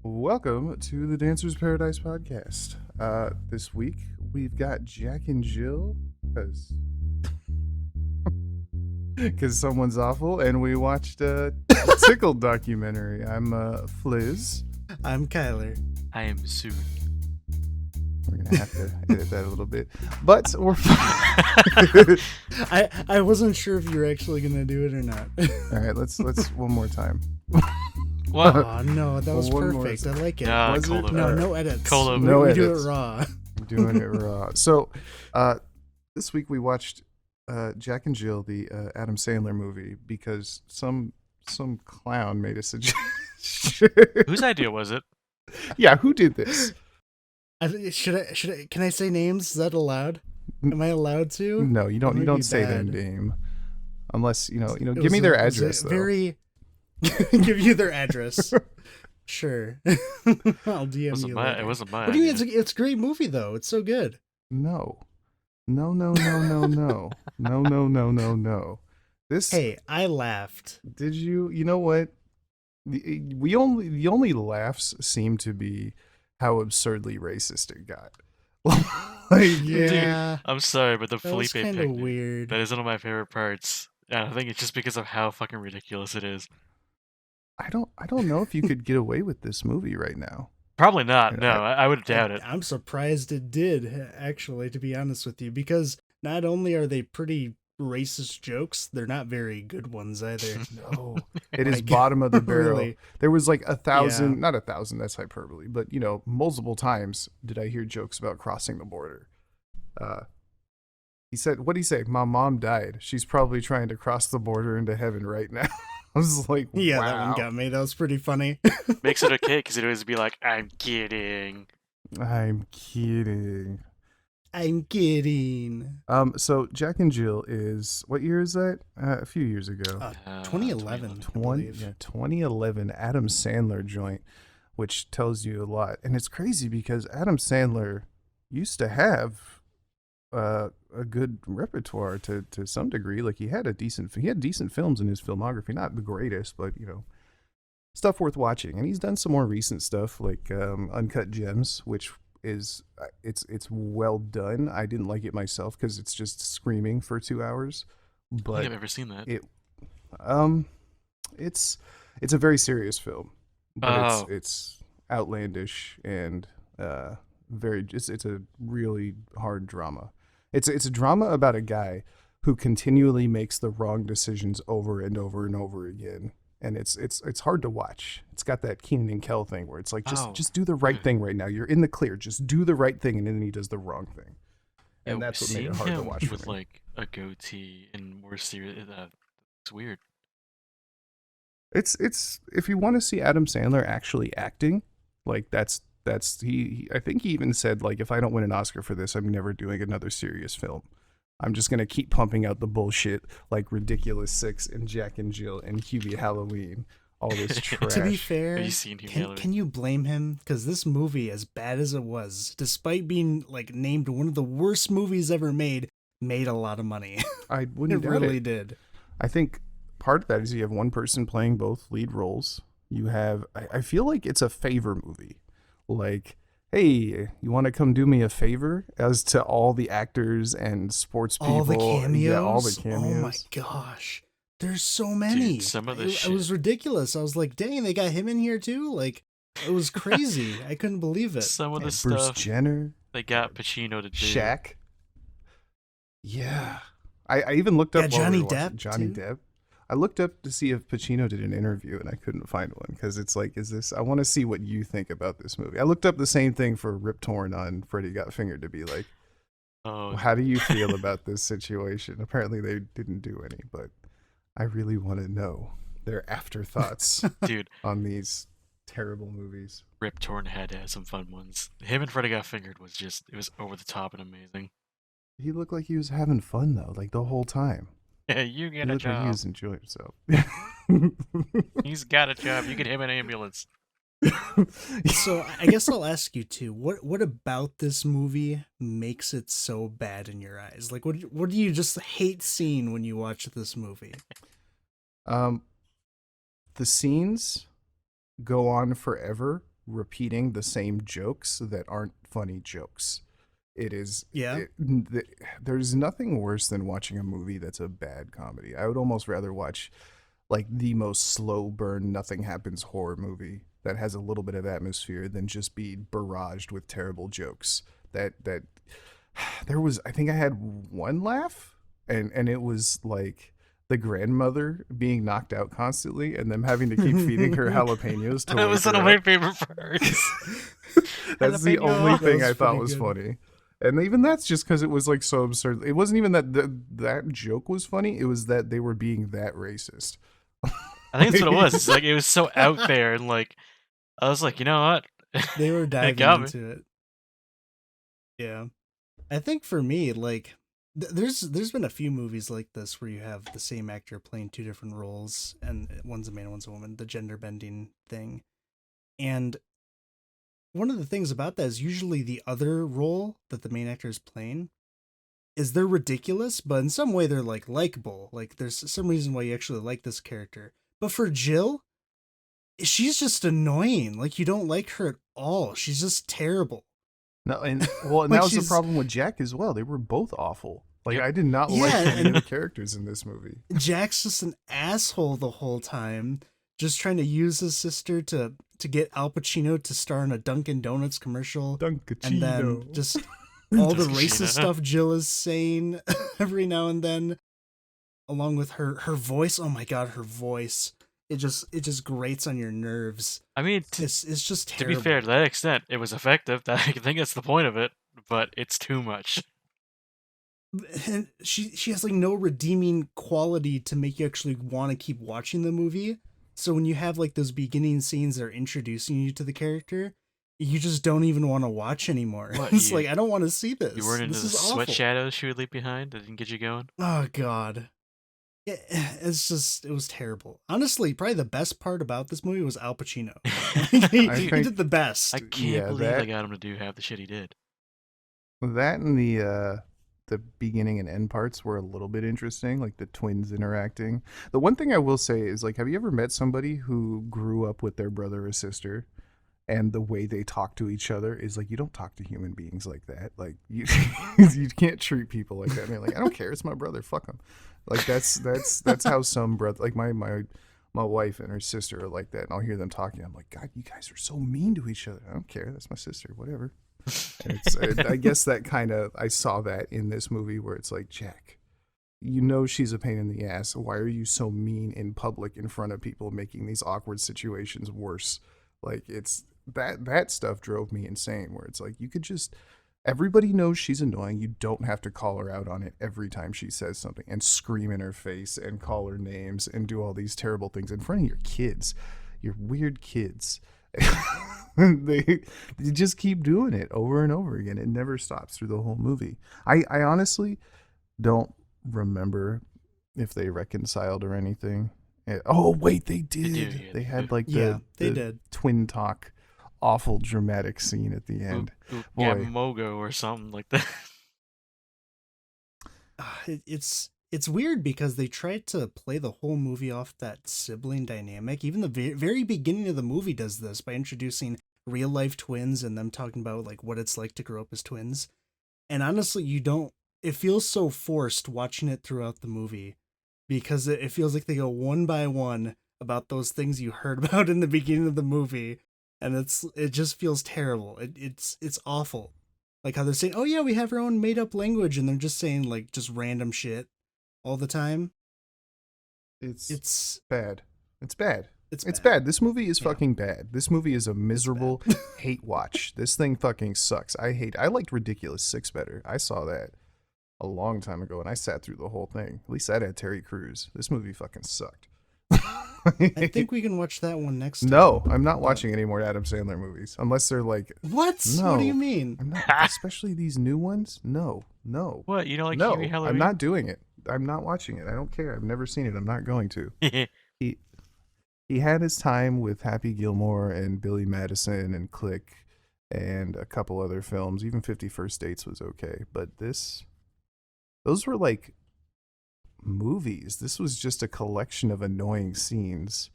Welcome to the Dancer's Paradise podcast. This week we've got Jack and Jill because someone's awful, and we watched a Tickled documentary. I'm Fliz. I'm Kylar. I am soon. We're gonna have to edit that a little bit, but we're fine. I wasn't sure if you were actually gonna do it or not. All right, let's one more time. What? Oh no, that was One more perfect. I like it. No, Was it? cold No, open. no edits. Cold open. No we do edits. it raw. I'm doing it raw. So, this week we watched Jack and Jill, the Adam Sandler movie, because some clown made a suggestion. Whose idea was it? Yeah, who did this? Should I? Can I say names? Is that allowed? Am I allowed to? No, you don't. That You would don't be say their bad. name, unless you know. It Give was me their it was address though. Very. Give you their address. Sure. I'll DM you. Later. It wasn't mine. What do you mean? It's a great movie though. It's so good. No. No. This. Hey, I laughed. Did you? You know what? The only laughs seem to be how absurdly racist it got. Like, Yeah, I'm sorry, but the that was Felipe kind of picnic, weird. that is one of my favorite parts. And I think it's just because of how fucking ridiculous it is. I don't know if you could get away with this movie right now. Probably not. Yeah, No, I would doubt it. I'm surprised it did, actually, to be honest with you, because not only are they pretty racist jokes, they're not very good ones either. No, it is Like, bottom of the barrel. really. There was like 1,000, Yeah. not 1,000, that's hyperbole, but multiple times did I hear jokes about crossing the border. He said, what'd he say? My mom died. She's probably trying to cross the border into heaven right now. I was like, Yeah, wow. that one got me. That was pretty funny. Makes it okay because it'd always be like, I'm kidding. I'm kidding. I'm kidding. So Jack and Jill is, what year is that? A few years ago. 2011. I believe. 2011 Adam Sandler joint, which tells you a lot. And it's crazy because Adam Sandler used to have a good repertoire to some degree. Like he had decent films in his filmography, not the greatest, but stuff worth watching. And he's done some more recent stuff like Uncut Gems, which is it's well done. I didn't like it myself because it's just screaming for 2 hours. I don't But think I've ever seen that. it's a very serious film, but Oh. it's outlandish and it's a really hard drama. It's a drama about a guy who continually makes the wrong decisions over and over and over again, and it's hard to watch. It's got that Keenan and Kel thing where it's like just do the right thing right now. You're in the clear. Just do the right thing, and then he does the wrong thing, and that's what made it hard to watch for with me. like a goatee and more serious. It's weird. It's if you want to see Adam Sandler actually acting, like that's he I think he even said, like, if I don't win an Oscar for this, I'm never doing another serious film. I'm just gonna keep pumping out the bullshit like Ridiculous Six and Jack and Jill and Hubie Halloween, all this trash. To be fair, Have you seen Hubie can you blame him? Because this movie, as bad as it was, despite being like named one of the worst movies ever made a lot of money. I wouldn't It doubt really it. dee I think part of that is you have one person playing both lead roles. You have I feel like it's a favor movie. Like, hey, you want to come do me a favor? As to all the actors and sports people. All the cameos. Yeah, all the cameos. Oh my gosh, there's so many. Dude, some of the it was ridiculous. I was like, dang, they got him in here too. Like, it was crazy. I couldn't believe it. Some of the And Bruce stuff Jenner, they got Pacino to do. Shaq. Yeah. I even looked up Yeah, while we Johnny were watching Depp, Johnny too. Depp. I looked up to see if Pacino did an interview, and I couldn't find one because it's like, I want to see what you think about this movie. I looked up the same thing for Rip Torn on Freddy Got Fingered to be like, Oh, how do you feel about this situation? Apparently they didn't do any, but I really want to know their afterthoughts dude, on these terrible movies. Rip Torn had some fun ones. Him and Freddy Got Fingered was it was over the top and amazing. He looked like he was having fun though, like the whole time. Yeah, you He get a looked like he job. was enjoying himself. He's got a job. You get him an ambulance. So I guess I'll ask you too. What about this movie makes it so bad in your eyes? Like, what do you just hate seeing when you watch this movie? The scenes go on forever repeating the same jokes that aren't funny jokes. It is. Yeah. There's nothing worse than watching a movie that's a bad comedy. I would almost rather watch like the most slow burn, nothing happens horror movie that has a little bit of atmosphere than just be barraged with terrible jokes. That there was, I think I had one laugh, and it was like the grandmother being knocked out constantly and them having to keep feeding her jalapenos to That wake was her one of my up. favorite parts. That's the Jalapeno. only thing That I was thought pretty was good. funny. And even that's just because it was like so absurd. It wasn't even that joke was funny. It was that they were being that racist. I think that's what it was. It's like it was so out there, and like I was like, you know what? They were It diving got me. into it. Yeah. I think for me, like, there's been a few movies like this where you have the same actor playing two different roles, and one's a man, one's a woman, the gender bending thing. And one of the things about that is usually the other role that the main actor is playing is they're ridiculous, but in some way they're like likable. Like there's some reason why you actually like this character. But for Jill, she's just annoying. Like you don't like her at all. She's just terrible. No, and well, and Like that was the she's- problem with Jack as well. They were both awful. Like Yep. I did not Yeah, like any of and- the characters in this movie. Jack's just an asshole the whole time, just trying to use his sister to get Al Pacino to star in a Dunkin' Donuts commercial, and then just all the Dunkachino. racist stuff Jill is saying every now and then, along with her voice. Oh my god, her voice! It just grates on your nerves. I mean, It's just to terrible. be fair, to that extent, it was effective. I think that's the point of it, but it's too much. And she has like no redeeming quality to make you actually want to keep watching the movie. So when you have like those beginning scenes that are introducing you to the character, you just don't even want to watch anymore. What, It's you- like I don't want to see this. You weren't into This the is sweat awful. shadows she would leave behind that didn't get you going? Oh god. It was terrible. Honestly, probably the best part about this movie was Al Pacino. he think- did the best. I can't Yeah, believe that- they got him to do half the shit he did. That and the beginning and end parts were a little bit interesting, like the twins interacting. The one thing I will say is, like, have you ever met somebody who grew up with their brother or sister, and the way they talk to each other is like, you don't talk to human beings like that. Like you you can't treat people like that. And they're like, I don't care, it's my brother, fuck him. Like that's how some brother, like my wife and her sister are like that, and I'll hear them talking. I'm like, God, you guys are so mean to each other. I don't care, that's my sister, whatever. And I guess that kind of, I saw that in this movie where it's like, Jack, you know she's a pain in the ass. Why are you so mean in public in front of people, making these awkward situations worse? Like it's that stuff drove me insane. Where it's like, you could just, everybody knows she's annoying. You don't have to call her out on it every time she says something and scream in her face and call her names and do all these terrible things in front of your kids, your weird kids. they just keep doing it over and over again. It never stops through the whole movie. I honestly don't remember if they reconciled or anything. Oh wait, they did. do, yeah, They they had do. like Yeah, they the did. twin talk, awful dramatic scene at the end. Yeah, Boy. Mogo or something like that. It's weird because they tried to play the whole movie off that sibling dynamic. Even the very beginning of the movie does this by introducing real life twins and them talking about like what it's like to grow up as twins. And honestly, it feels so forced watching it throughout the movie because it feels like they go one by one about those things you heard about in the beginning of the movie, and it just feels terrible. It's awful. Like how they're saying, "Oh yeah, we have our own made up language," and they're just saying like just random shit all the time. It's bad. It's bad. It's It's bad. This movie is Yeah. fucking bad. This movie is a miserable hate watch. This thing fucking sucks. I liked Ridiculous 6 better. I saw that a long time ago and I sat through the whole thing. At least that had Terry Crews. This movie fucking sucked. I think we can watch that one next time. No, I'm not watching any more Adam Sandler movies unless they're like, What? No. What do you mean? I'm not, especially these new ones. No. What? You don't like No, Huey Halloween? I'm not doing it. I'm not watching it. I don't care. I've never seen it. I'm not going to. He had his time with Happy Gilmore and Billy Madison and Click and a couple other films. Even 51st Dates was okay, but those were like movies. This was just a collection of annoying scenes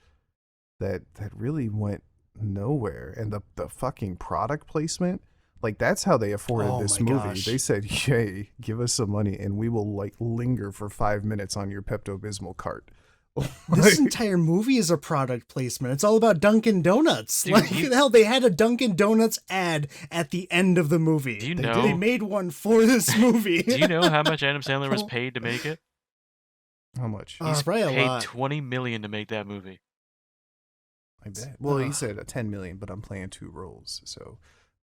that really went nowhere. And the fucking product placement, like that's how they afforded Oh this my movie. gosh. They said, "Hey, give us some money, and we will like linger for 5 minutes on your Pepto Bismol cart." This entire movie is a product placement. It's all about Dunkin' Donuts. Dude, Like hell, they had a Dunkin' Donuts ad at the end of the movie. Do you They know? They made one for this movie. Do you know how much Adam Sandler was paid to make it? How much? He's probably a paid lot. $20 million to make that movie. I bet. Well, he Ugh. said a 10 million, but I'm playing 2 roles, so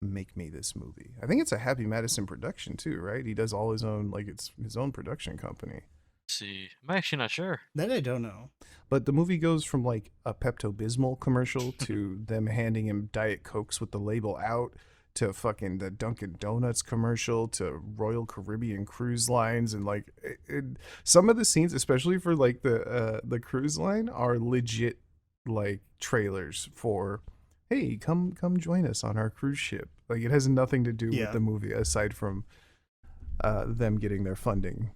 make me this movie. I think it's a Happy Madison production too, right? He does all his own, like it's his own production company. Let's see, I'm actually not sure. That I don't know. But the movie goes from like a Pepto Bismol commercial to them handing him Diet Cokes with the label out to fucking the Dunkin' Donuts commercial to Royal Caribbean Cruise Lines, and like some of the scenes, especially for like the cruise line, are legit like trailers for, hey, come join us on our cruise ship. Like it has nothing to do Yeah. with the movie aside from them getting their funding.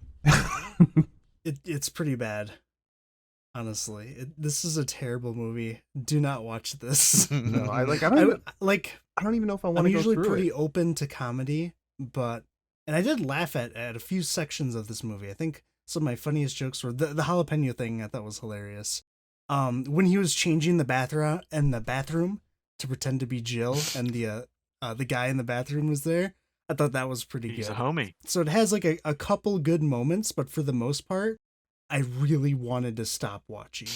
It's pretty bad. Honestly, this is a terrible movie. Do not watch this. No, I don't even, like. I don't even know if I want I'm to go usually through pretty it. open to comedy, and I did laugh at a few sections of this movie. I think some of my funniest jokes were the jalapeno thing. I thought was hilarious. When he was changing the bathroom to pretend to be Jill, and the guy in the bathroom was there. I thought that was pretty He's good. a homie. So it has like a couple good moments, but for the most part, I really wanted to stop watching.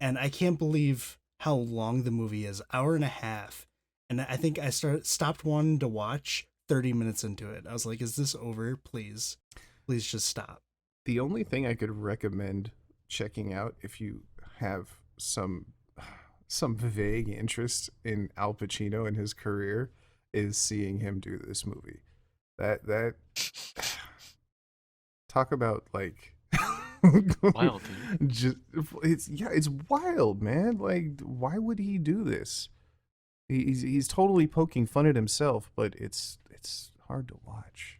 And I can't believe how long the movie is, hour and a half. And I think I stopped wanting to watch 30 minutes into it. I was like, is this over? Please just stop. The only thing I could recommend checking out if you have some vague interest in Al Pacino and his career is seeing him do this movie. That talk about like Wild, dude. just it's wild, man. Like why would he do this? He's totally poking fun at himself, but it's hard to watch.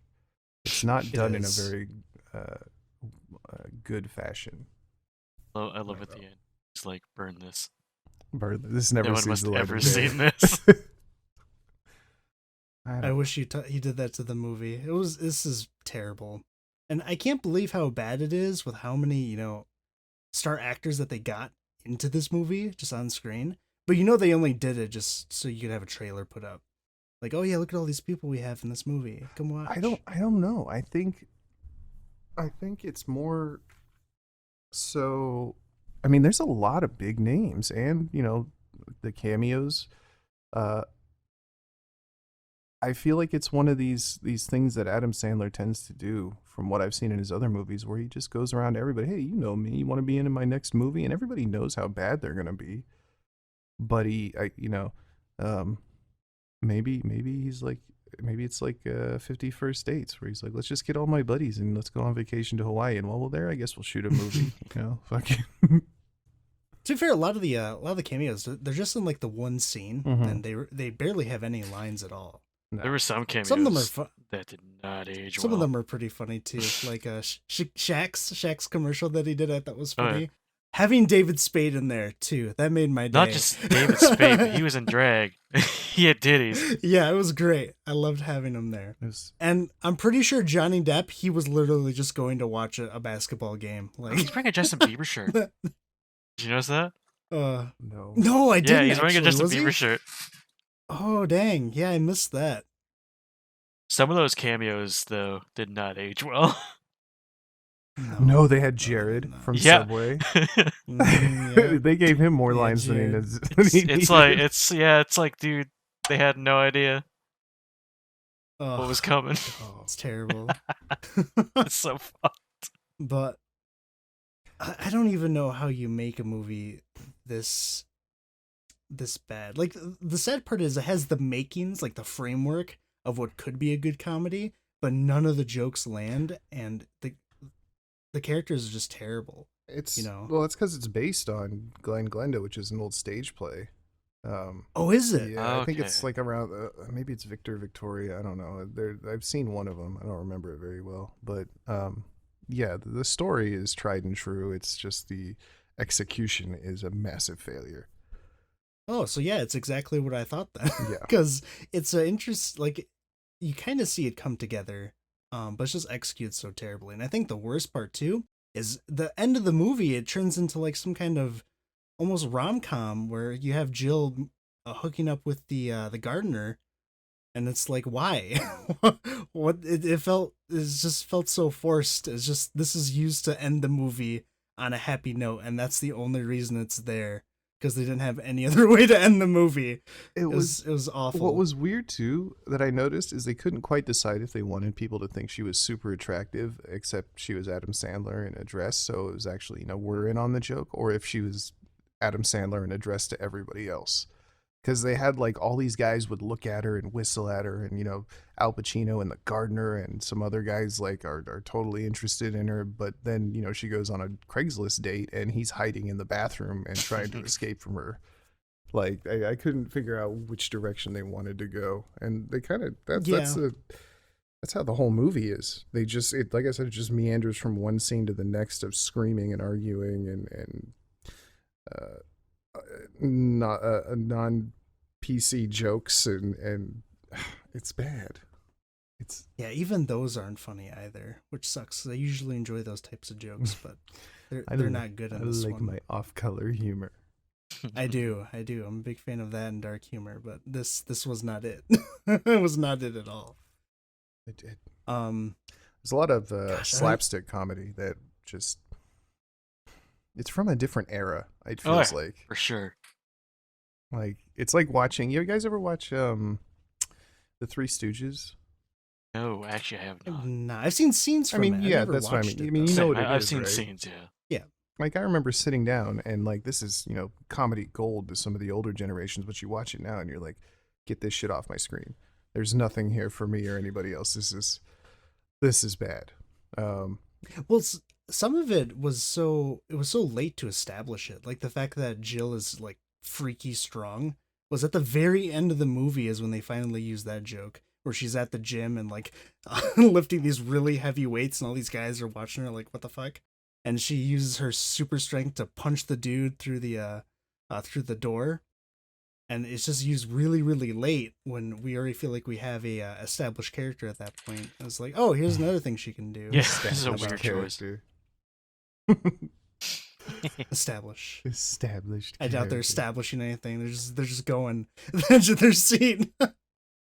It's not done in a is. very good fashion. Oh, I love at the end. It's like, burn this. This never No one sees must the light ever of day. seen this. I wish he did that to the movie. This is terrible. And I can't believe how bad it is with how many, star actors that they got into this movie just on screen. But they only did it just so you could have a trailer put up. Like, oh yeah, look at all these people we have in this movie. Come watch. I don't know. I think it's more so. I mean, there's a lot of big names, and the cameos. I feel like it's one of these things that Adam Sandler tends to do, from what I've seen in his other movies, where he just goes around to everybody. Hey, you know me. You want to be in my next movie, and everybody knows how bad they're gonna be. But maybe he's like, maybe it's like 50 First Dates, where he's like, let's just get all my buddies and let's go on vacation to Hawaii, and while we're there, I guess we'll shoot a movie. Fucking. To be fair, a lot of the cameos, they're just in like the one scene, Mhm. and they barely have any lines at all. No. There were some cameos Some of them are that did not age Some well. of them are pretty funny too. Like Shaq's commercial that he did, I thought was Oh, yeah. funny. Having David Spade in there too, that made my day. Not just David Spade, but he was in drag. He had ditties. Yeah, it was great. I loved having him there. And I'm pretty sure Johnny Depp, he was literally just going to watch a basketball game. He's Like, wearing a Justin Bieber shirt. Did you notice that? No. no, I Yeah, didn't. he's wearing a actually. Justin Was he? Bieber shirt. Oh dang, yeah, I missed that. Some of those cameos, though, did not age well. No, they had Jared from Yeah. Subway. Yeah. They gave him more Yeah, lines than he Jared. does. It's like, dude, they had no idea Oh, what was coming. it's terrible. It's so fucked. But I don't even know how you make a movie this bad. Like, the sad part is it has the makings, like the framework of what could be a good comedy, but none of the jokes land, and the characters are just terrible. It's You well, it's because it's based on Glenn Glenda, which is an old stage play. Oh, is it? Yeah, I think Okay. it's like around maybe it's Victoria. I don't know. I've seen one of them. I don't remember it very well, but yeah, the story is tried and true. It's just the execution is a massive failure. Oh, so yeah, it's exactly what I thought then. Yeah. Because it's an interest, like, you kind of see it come together, but it's just executed so terribly. And I think the worst part too is the end of the movie. It turns into like some kind of almost rom com where you have Jill hooking up with the gardener, and it's like, why? What it just felt so forced. It's just, this is used to end the movie on a happy note, and that's the only reason it's there, because they didn't have any other way to end the movie. It was awful. What was weird too that I noticed is they couldn't quite decide if they wanted people to think she was super attractive, except she was Adam Sandler in a dress, so it was actually, we're in on the joke, or if she was Adam Sandler in a dress to everybody else. Because they had like all these guys would look at her and whistle at her, and Al Pacino and the gardener and some other guys like are totally interested in her, but then she goes on a Craigslist date and he's hiding in the bathroom and trying to escape from her. Like I couldn't figure out which direction they wanted to go, and they kind of that's how the whole movie is. They just like I said, it just meanders from one scene to the next of screaming and arguing and not non PC jokes and it's bad. Yeah, even those aren't funny either, which sucks. I usually enjoy those types of jokes, but they're not good in this I like one. my off-color humor. I do. I'm a big fan of that and dark humor, but this was not it. It was not it at all. It did. Um, There's a lot of gosh, slapstick comedy that just it's from a different era. It feels like for sure. Like it's like watching. You guys ever watch the Three Stooges? No, actually, I have not. nah, I've seen scenes from it. Yeah, I've never that's what I watched mean. it, I mean, though. you know what I've is, seen right? scenes, yeah. Yeah. Like I remember sitting down and like this is comedy gold to some of the older generations, but you watch it now and you're like, get this shit off my screen. There's nothing here for me or anybody else. This is bad. Well, some of it was so late to establish it. Like the fact that Jill is like freaky strong was at the very end of the movie is when they finally used that joke where she's at the gym and like lifting these really heavy weights and all these guys are watching her like, what the fuck? And she uses her super strength to punch the dude through the door. And it's just used really, really late when we already feel like we have a established character at that point. It's like, oh, here's another thing she can do. Yeah, this is a weird choice. Character. Establish. Established. I doubt they're character. establishing anything. They're just going to their scene.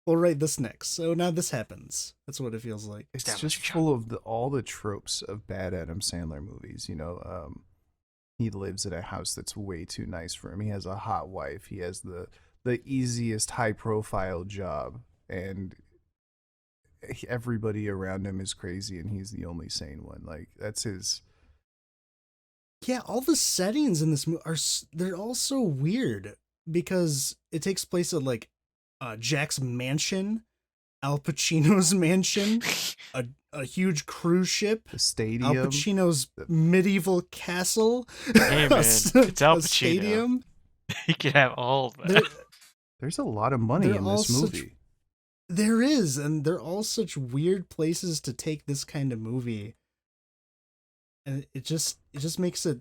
We'll write this next. So now this happens. That's what it feels like. It's Establish just your full of all the tropes of bad Adam Sandler movies. He lives in a house that's way too nice for him. He has a hot wife. He has the easiest high profile job, and everybody around him is crazy, and he's the only sane one. Like that's his. Yeah, all the settings in this movie they're all so weird because it takes place at like Jack's mansion, Al Pacino's mansion, a huge cruise ship, The stadium. Al Pacino's medieval castle. Hey man, it's Al Pacino. Stadium. He could have all of that. There's a lot of money They're in all this such- movie. There is, and they're all such weird places to take this kind of movie. And it just makes it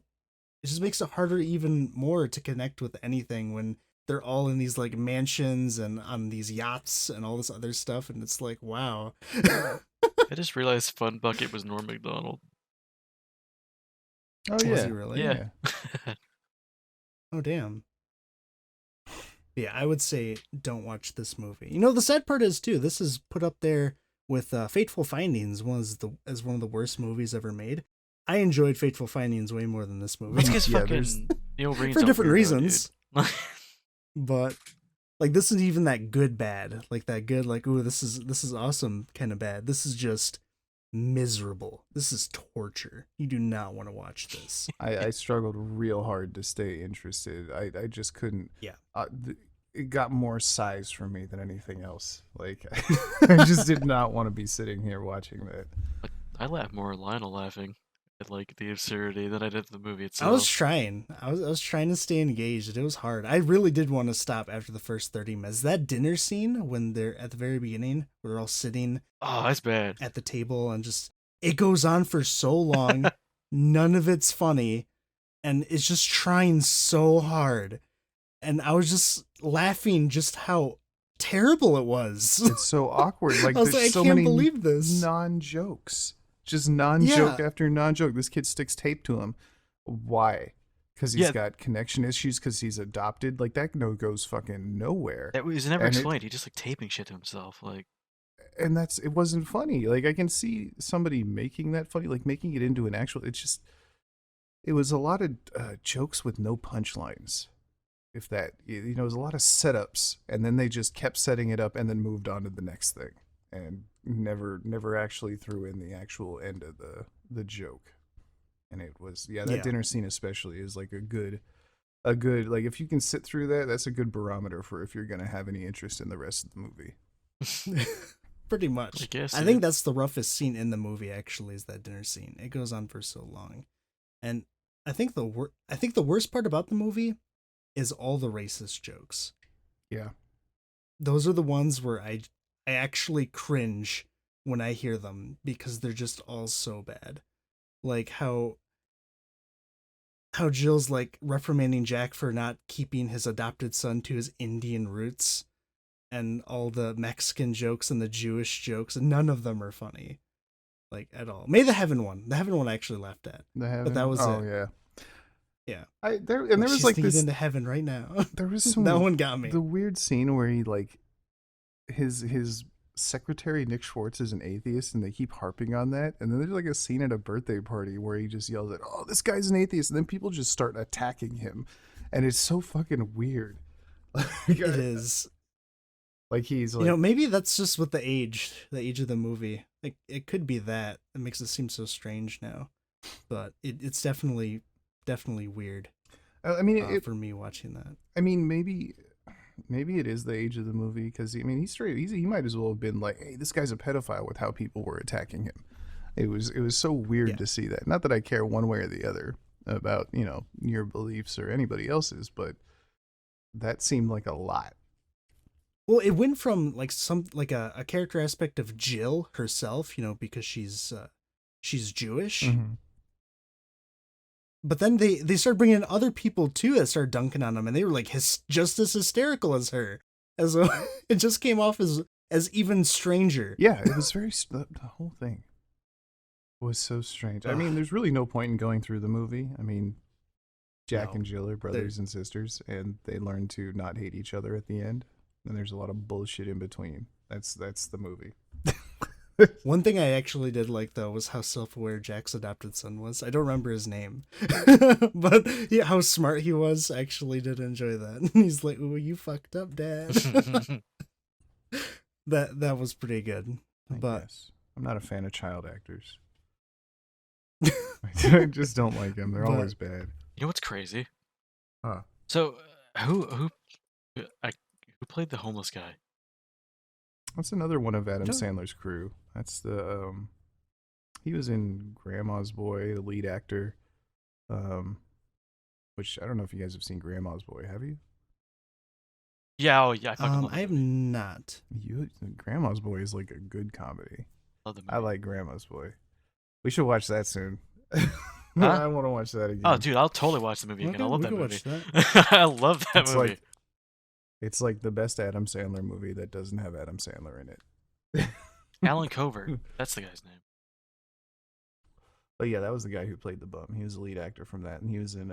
harder even more to connect with anything when they're all in these like mansions and on these yachts and all this other stuff, and it's like, wow. I just realized Fun Bucket was Norm Macdonald. Oh Was yeah, he really? Yeah. Oh damn. Yeah, I would say don't watch this movie. The sad part is too, this is put up there with Fateful Findings, as one of the worst movies ever made. I enjoyed Fateful Findings way more than this movie. It's because Yeah, fucking Neil Breen's for a different weirdo, reasons. dude. But like this isn't even that good bad. Like that good, like, ooh, this is awesome kind of bad. This is just miserable. This is torture. You do not want to watch this. I struggled real hard to stay interested. I just couldn't. Yeah. It got more size for me than anything else. Like I just did not want to be sitting here watching that. I laughed more at Lionel laughing at like the absurdity than I did the movie itself. I was trying. I was trying to stay engaged. It was hard. I really did want to stop after the first 30 minutes. That dinner scene when they're at the very beginning, where they're all sitting Oh, that's bad. at the table and just it goes on for so long. None of it's funny, and it's just trying so hard. and I was just laughing just how terrible it was. It's so awkward. Like I was there's like, so I can't many believe this. non-jokes. Just non-joke Yeah. after non-joke. This kid sticks tape to him. Why? Because he's Yeah. got connection issues. Because he's adopted. Like that goes fucking nowhere. That was never And it- explained. He just like taping shit to himself. Like, And it wasn't funny. Like I can see somebody making that funny, like making it into an actual. It was a lot of jokes with no punchlines. If that, it was a lot of setups, and then they just kept setting it up, and then moved on to the next thing, and never actually threw in the actual end of the joke. And it was that dinner scene especially is like a good like if you can sit through that, that's a good barometer for if you're gonna have any interest in the rest of the movie. Pretty much. I guess, I think that's the roughest scene in the movie. Actually, is that dinner scene. It goes on for so long, and I think the worst part about the movie is all the racist jokes. Yeah. Those are the ones where I actually cringe when I hear them because they're just all so bad. Like how Jill's like reprimanding Jack for not keeping his adopted son to his Indian roots, and all the Mexican jokes and the Jewish jokes, and none of them are funny, like at all. Maybe the heaven one. The heaven one I actually laughed at. But that was it. Yeah. Yeah. There was She's like thinking this. into heaven right now. There was some That one got me. The weird scene where he like his secretary Nick Schwartz is an atheist, and they keep harping on that. And then there's like a scene at a birthday party where he just yells at, "Oh, this guy's an atheist," and then people just start attacking him, and it's so fucking weird. It is. Like he's like, Maybe that's just with the age of the movie. Like it could be that. It makes it seem so strange now, but it's definitely weird. I mean, For me watching that. I mean, maybe it is the age of the movie, because I mean he might as well have been like, hey, this guy's a pedophile, with how people were attacking him. It was so weird to see that. Not that I care one way or the other about your beliefs or anybody else's, but that seemed like a lot. Well, it went from like a character aspect of Jill herself, because she's Jewish. Mm-hmm. But then they started bringing in other people too that started dunking on them, and they were like just as hysterical as her. As it just came off as even stranger. Yeah, it was very the whole thing was so strange. I mean, there's really no point in going through the movie. I mean, Jack and Jill are brothers and sisters, and they learn to not hate each other at the end. And there's a lot of bullshit in between. That's the movie. One thing I actually did like, though, was how self-aware Jack's adopted son was. I don't remember his name, but how smart he was. I actually did enjoy that. He's like, "Ooh, you fucked up, Dad." That was pretty good. But guess. I'm not a fan of child actors. I just don't like them. They're always bad. You know what's crazy? Huh. So who played the homeless guy? That's another one of Adam Sandler's crew. That's the he was in Grandma's Boy, the lead actor. Which I don't know if you guys have seen Grandma's Boy. Have you? Yeah, I fucking love I have not. Grandma's Boy is like a good comedy. love the movie. I like Grandma's Boy. We should watch that soon. Huh? I want to watch that again. Oh, dude, I'll totally watch the movie again. Okay, I love we that can movie. watch that. I love that movie. It's like the best Adam Sandler movie that doesn't have Adam Sandler in it. Alan Covert. That's the guy's name. But yeah, that was the guy who played the bum. He was the lead actor from that, and he was in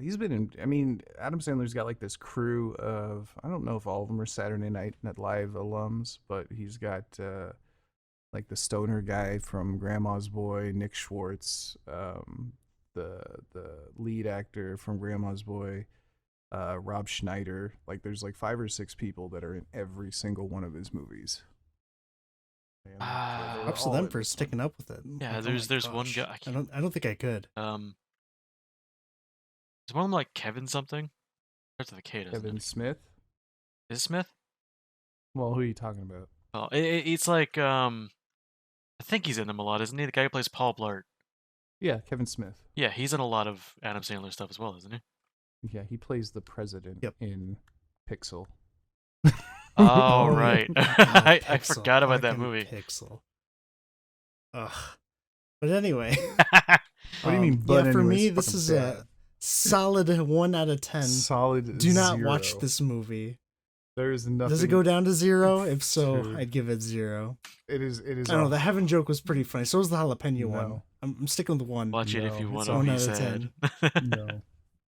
he's been in. I mean, Adam Sandler's got like this crew of, I don't know if all of them are Saturday Night Live alums, but he's got like the stoner guy from Grandma's Boy, Nick Schwartz, the lead actor from Grandma's Boy, Rob Schneider. Like there's like 5 or 6 people that are in every single one of his movies. Props to them for sticking up with it. Yeah, Like, there's my one gosh. guy. I don't think I could. Is one of them like Kevin something? Starts with a K, doesn't Kevin it? Smith. Is it Smith? Well, who are you talking about? Oh, it's like I think he's in them a lot, isn't he? The guy who plays Paul Blart. Yeah, Kevin Smith. Yeah, he's in a lot of Adam Sandler stuff as well, isn't he? Yeah, he plays the president in Pixel. Oh, right. I Pixel. forgot about that Fucking movie. Pixel. Ugh. But anyway. What do you mean? But yeah, for anyways, me, it's this fucking is bad. solid 1 out of 10. Solid. Do not 0. watch this movie. There is nothing. Does it go down to 0? If so, True. I'd give it 0. It is. I don't know. The heaven joke was pretty funny. So was the jalapeno one. No. I'm sticking with 1. Watch it if No, you it's want a to 1 be out of sad. 10.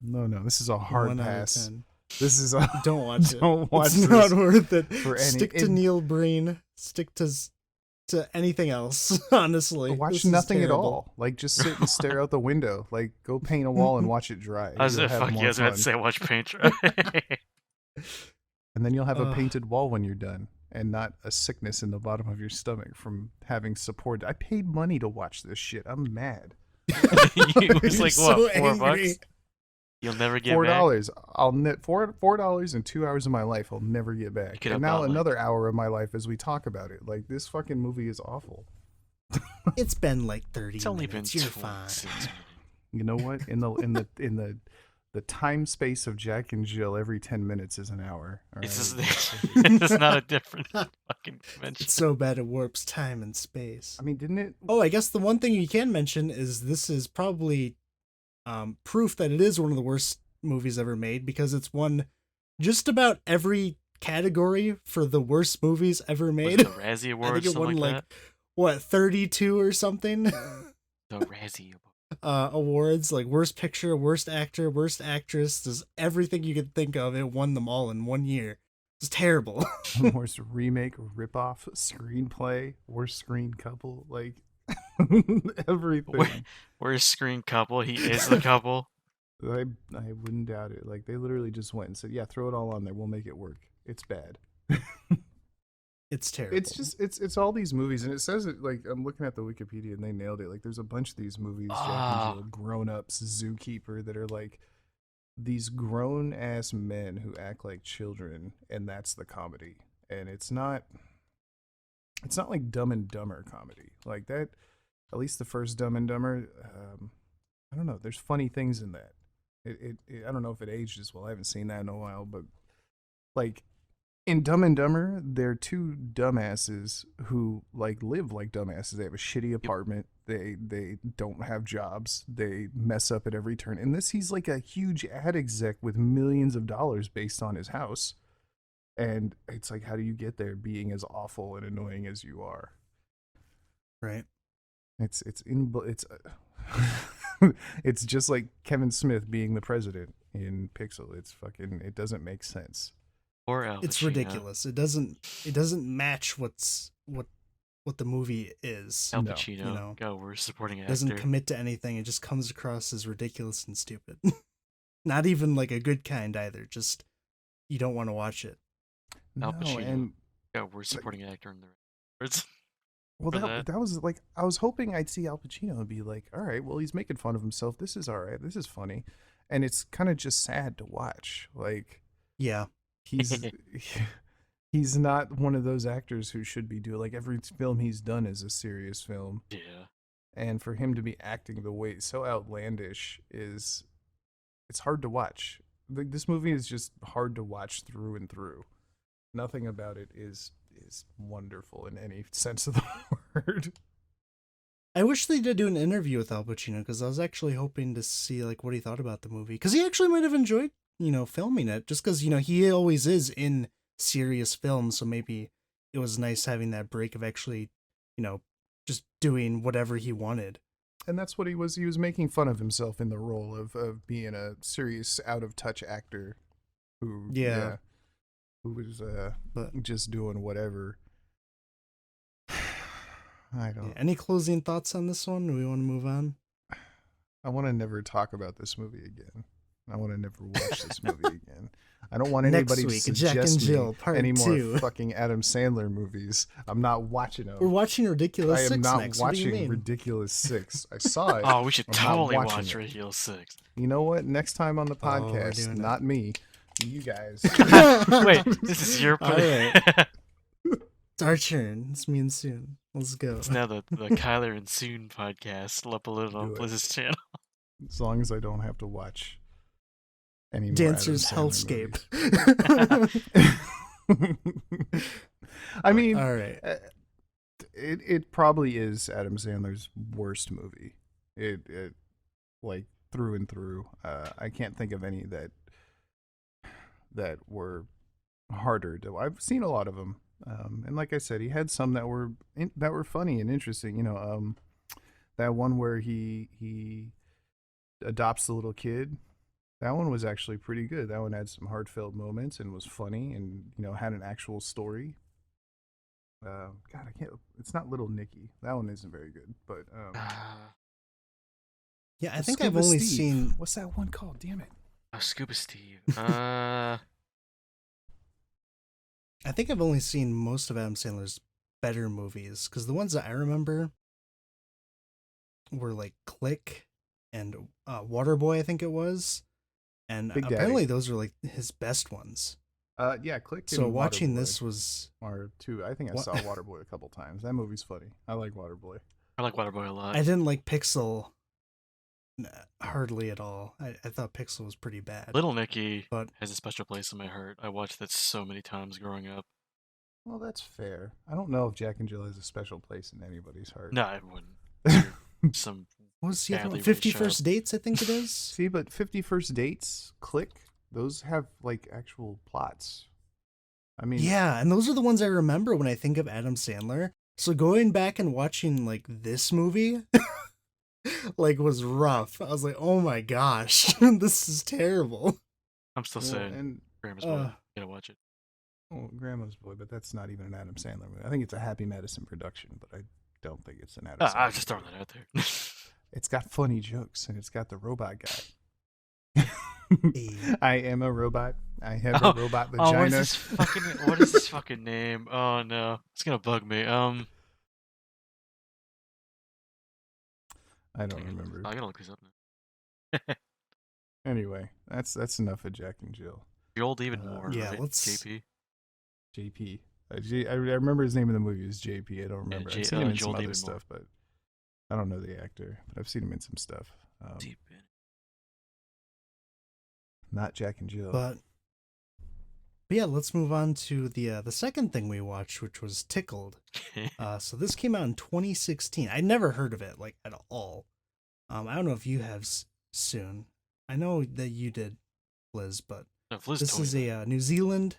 No. This is a hard 1 out of pass. 10. This is a. Don't watch it. Don't watch It's this not worth it. for any- Stick to it- Neil Breen. Stick to anything else. Honestly, Watch This is nothing at terrible. all. Like, just sit and stare out the window. Like, go paint a wall and watch it dry. I was You'll have fuck more yeah, I was about to fun. say watch paint dry. And then you'll have a Ugh. painted wall when you're done, and not a sickness in the bottom of your stomach from having support. I paid money to watch this shit. I'm mad. It was You're like so what, $4? angry. You'll never get back. $4. I'll net $4 in 2 hours of my life. I'll never get back. could And have now bought, like- another hour of my life as we talk about it. Like, this fucking movie is awful. It's been like 30 It's only been minutes. You're fine. 26 minutes. You know what? In the time space of Jack and Jill, every 10 minutes is an hour. all It's right? just it's not a different fucking convention. It's so bad it warps time and space. I mean, didn't it? Oh, I guess the one thing you can mention is this is probably proof that it is one of the worst movies ever made, because it's won just about every category for the worst movies ever Was made. it the Razzie I Awards, think it something won like what, 32 or something that? The Razzie Awards. awards, like worst picture, worst actor, worst actress, just everything you could think of. It won them all in 1 year. It's terrible. Worst remake, ripoff, screenplay, worst screen couple, like everything. Worst screen couple. He is the couple. I wouldn't doubt it. Like, they literally just went and said, "Yeah, throw it all on there. We'll make it work." It's bad. It's terrible. It's just it's all these movies, and it says it like, I'm looking at the Wikipedia and they nailed it. Like, there's a bunch of these movies, Jack Ah. and Jill, Grown Ups, Zookeeper, that are like these grown ass men who act like children, and that's the comedy. And it's not like Dumb and Dumber comedy like that. At least the first Dumb and Dumber. I don't know. There's funny things in that. It I don't know if it aged as well. I haven't seen that in a while, but like, in Dumb and Dumber, they're two dumbasses who like live like dumbasses. They have a shitty apartment. They don't have jobs. They mess up at every turn. In this, he's like a huge ad exec with millions of dollars based on his house. And it's like, how do you get there being as awful and annoying as you are? right. It's it's just like Kevin Smith being the president in Pixel. It doesn't make sense. Or Al It's Pacino. ridiculous. It doesn't match what the movie is. Al No, Pacino. you know, Go, we're supporting It actor. doesn't commit to anything. It just comes across as ridiculous and stupid. Not even like a good kind either. Just, you don't want to watch it. Al No, Pacino. and Go, we're supporting actor in the words. well, for that was like, I was hoping I'd see Al Pacino and be like, all right, well, he's making fun of himself. This is all right. This is funny, and it's kind of just sad to watch. Like, Yeah. he's not one of those actors who should be doing, like, every film he's done is a serious film, Yeah. and for him to be acting the way so outlandish it's hard to watch. Like, this movie is just hard to watch through and through. Nothing about it is wonderful in any sense of the word. I wish they did do an interview with Al Pacino, because I was actually hoping to see like what he thought about the movie, because he actually might have enjoyed, filming it, just because, he always is in serious films, so maybe it was nice having that break of actually, just doing whatever he wanted. And that's what he was making fun of himself in the role of being a serious, out of touch actor who who was But just doing whatever. I don't. yeah, any closing thoughts on this one? Do we want to move on? I want to never talk about this movie again. I want to never watch this movie again. I don't want anybody Next to week, Jack and suggest Jill, me part any more 2. fucking Adam Sandler movies. I'm not watching them. We're watching Ridiculous I am 6 not next. What do you watching mean? Ridiculous 6. I saw it. Oh, we should I'm not totally watching watch it. Ridiculous 6. You know what? Next time on the Oh, we're podcast, doing not me, you guys. Wait, this is your All play. It's our turn. It's me and Soon. Let's go. It's now the Kylar and Soon podcast. Upload it on Do it. Fliz's channel. As long as I don't have to watch any more Dancer's Adam Sandler Hellscape. movies. I mean, All right. it probably is Adam Sandler's worst movie. It like through and through. I can't think of any that were harder to. I've seen a lot of them, and like I said, he had some that were funny and interesting. That one where he adopts the little kid. That one was actually pretty good. That one had some heartfelt moments and was funny, and had an actual story. God, I can't. It's not Little Nicky. That one isn't very good, but Yeah, I think Scuba I've only Steve. seen. What's that one called? Damn it. Scuba Steve. I think I've only seen most of Adam Sandler's better movies, because the ones that I remember were like Click and Waterboy, I think it was, and Big Daddy. apparently those are like his best ones. Yeah, Click. So and watching Waterboy this was are two. I think I saw Waterboy a couple times. That movie's funny. I like Waterboy. I like Waterboy a lot. I didn't like Pixel hardly at all. I thought Pixel was pretty bad. Little Nicky But has a special place in my heart. I watched that so many times growing up. Well, that's fair. I don't know if Jack and Jill has a special place in anybody's heart. No, I wouldn't. Some what was the other one? badly 50 rated First show. Dates, I think it is. See, but 50 First Dates, Click, those have like actual plots. I mean, Yeah, and those are the ones I remember when I think of Adam Sandler. So going back and watching like this movie like was rough. I was like, "Oh my gosh, this is terrible." I'm still well, saying and Grandma's Boy. You gotta watch it. Grandma's Boy, but that's not even an Adam Sandler movie. I think it's a Happy Madison production, but I don't think it's an Adam Sandler. I was just throwing that out there. It's got funny jokes, and it's got the robot guy. Hey. I am a robot. I have a robot Oh, vagina. what is this fucking name? Oh no, it's gonna bug me. I don't remember. I gotta look these up now. Anyway, that's enough of Jack and Jill. Joel even more. yeah, right? let's- JP. JP. I remember his name in the movie is JP. I don't remember. J- I've seen him in Joel some other David Moore. stuff, but I don't know the actor. But I've seen him in some stuff. Deep in. Not Jack and Jill. But yeah, let's move on to the second thing we watched, which was Tickled. So this came out in 2016. I'd never heard of it like at all. I don't know if you have soon. I know that you did, Fliz, but No, Fliz this told is me a New Zealand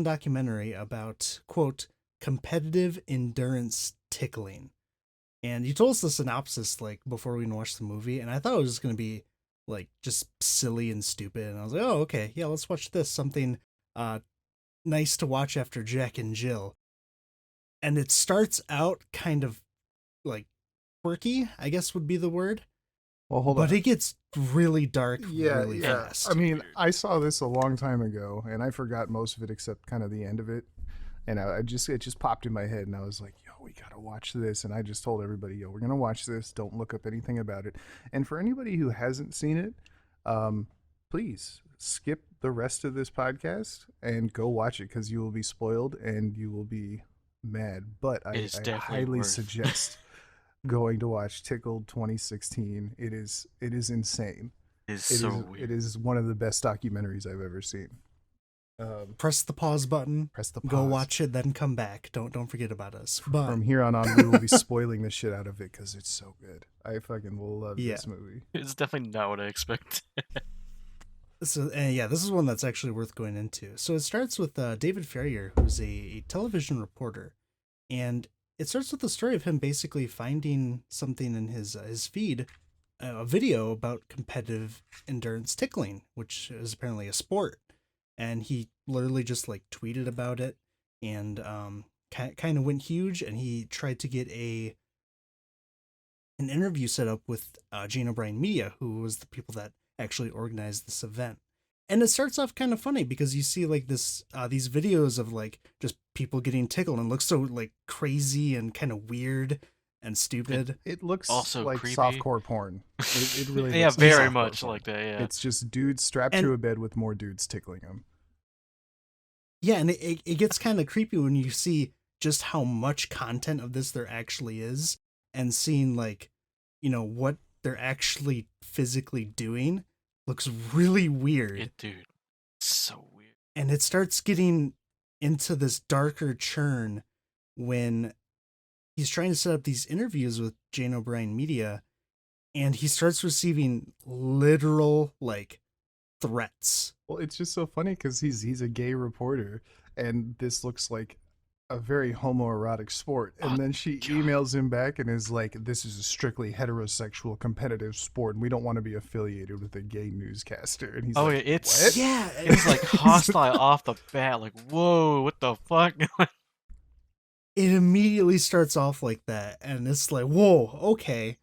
documentary about, quote, competitive endurance tickling. And you told us the synopsis like before we watched the movie, and I thought it was just gonna be like just silly and stupid. And I was like, oh, okay, yeah, let's watch this. Something nice to watch after Jack and Jill. And it starts out kind of like quirky, I guess would be the word. Well, hold on. But it gets really dark really fast. I mean, I saw this a long time ago, and I forgot most of it except kind of the end of it. And it just popped in my head, and I was like, "Yo, we gotta watch this." And I just told everybody, "Yo, we're gonna watch this. Don't look up anything about it." And for anybody who hasn't seen it, please skip the rest of this podcast and go watch it because you will be spoiled and you will be mad. But I highly worth. suggest going to watch Tickled 2016. It is insane. it's so weird. It is one of the best documentaries I've ever seen. Press the pause button. Press the pause. Go watch it, then come back. Don't forget about us. But From here on, we will be spoiling the shit out of it because it's so good. I fucking love Yeah. this movie. It's definitely not what I expect. so yeah, this is one that's actually worth going into. So it starts with David Ferrier, who's a television reporter, and it starts with the story of him basically finding something in his feed, a video about competitive endurance tickling, which is apparently a sport. And he literally just like tweeted about it, and kind of went huge. And he tried to get an interview set up with Jane O'Brien Media, who was the people that actually organized this event. And it starts off kind of funny because you see like these videos of like just people getting tickled, and it looks so like crazy and kind of weird and stupid. It looks Also like creepy. softcore porn. It really Yeah, looks like very softcore much porn. like that. Yeah. It's just dudes strapped And- to a bed with more dudes tickling them. Yeah, and it gets kind of creepy when you see just how much content of this there actually is, and seeing like, what they're actually physically doing looks really weird. Dude, it's so weird. And it starts getting into this darker churn when he's trying to set up these interviews with Jane O'Brien Media, and he starts receiving literal like threats. Well, it's just so funny because he's a gay reporter, and this looks like a very homoerotic sport. And Oh, then she God. emails him back and is like, "This is a strictly heterosexual competitive sport, and we don't want to be affiliated with a gay newscaster." And he's Oh, like, yeah, it's "What?" Yeah, it's like hostile off the bat. Like, whoa, what the fuck? it immediately starts off like that, and it's like, whoa, okay.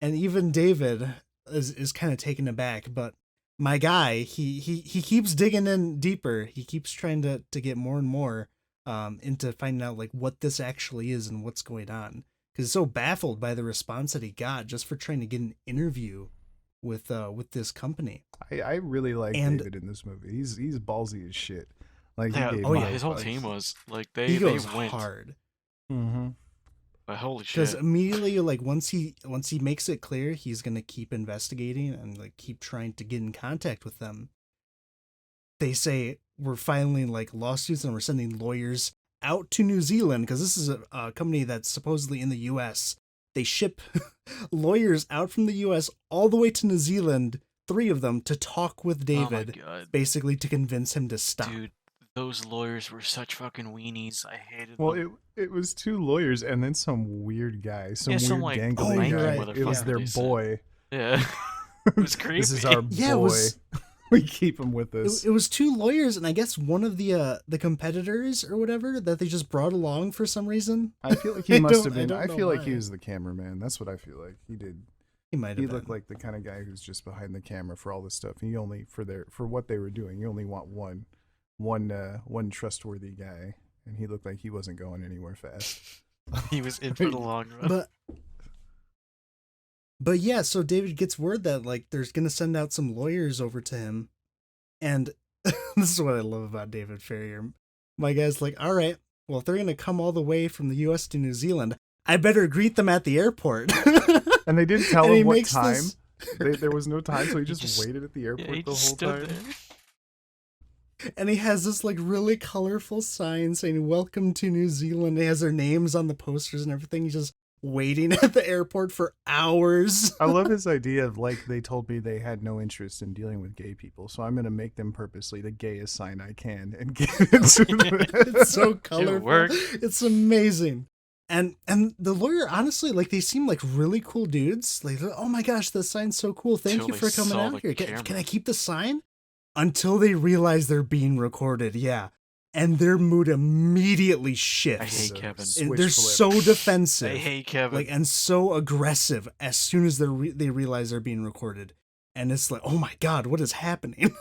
And even David is kind of taken aback, but my guy, he keeps digging in deeper. He keeps trying to get more and more into finding out like what this actually is and what's going on. Because he's so baffled by the response that he got just for trying to get an interview with this company. I really like And David in this movie. He's ballsy as shit. Like he Yeah, gave oh, me yeah, his whole fucks. team was like he they goes went. hard. Mm-hmm. But holy Because shit! immediately, like once he makes it clear he's gonna keep investigating and like keep trying to get in contact with them, they say we're filing like lawsuits and we're sending lawyers out to New Zealand because this is a company that's supposedly in the U.S. They ship lawyers out from the U.S. all the way to New Zealand, 3 of them, to talk with David, Oh my god, basically to convince him to stop. dude, those lawyers were such fucking weenies. I hated Well, them. it was 2 lawyers and then some weird guy, some Yeah, weird some, like, gangly lanky guy. motherfucker It was their they said. boy. Yeah, it was creepy. This is our Yeah, it boy. was. We keep him with us. It was 2 lawyers, and I guess one of the competitors or whatever that they just brought along for some reason. I feel like I he must have don't- I been. don't I know feel like he why. was the cameraman. That's what I feel like. He did. He might have He been. looked like the kind of guy who's just behind the camera for all this stuff. He only for what they were doing. You only want one trustworthy guy, and he looked like he wasn't going anywhere fast. He was in for the long run. But yeah, so David gets word that like there's gonna send out some lawyers over to him, and this is what I love about David Ferrier. My guy's like, all right, well, if they're gonna come all the way from the U.S. to New Zealand, I better greet them at the airport. And they didn't tell And he him what makes time. this- There was no time, so he He just, just- waited at the Yeah, airport he the just whole stood time. there. And he has this like really colorful sign saying "Welcome to New Zealand." He has their names on the posters and everything. He's just waiting at the airport for hours. I love his idea of like they told me they had no interest in dealing with gay people, so I'm gonna make them purposely the gayest sign I can and give it to them. It's so colorful. work. It's amazing. And the lawyer, honestly, like they seem like really cool dudes. Like, oh my gosh, the sign's so cool. Thank Till you they for coming saw out the here. Can I camera. keep the sign? Until they realize they're being recorded. Yeah. And their mood immediately I shifts. hate Kevin. And they're so defensive. I hate Kevin. Like and so aggressive as soon as they realize they're being recorded, and it's like, oh my god, what is happening?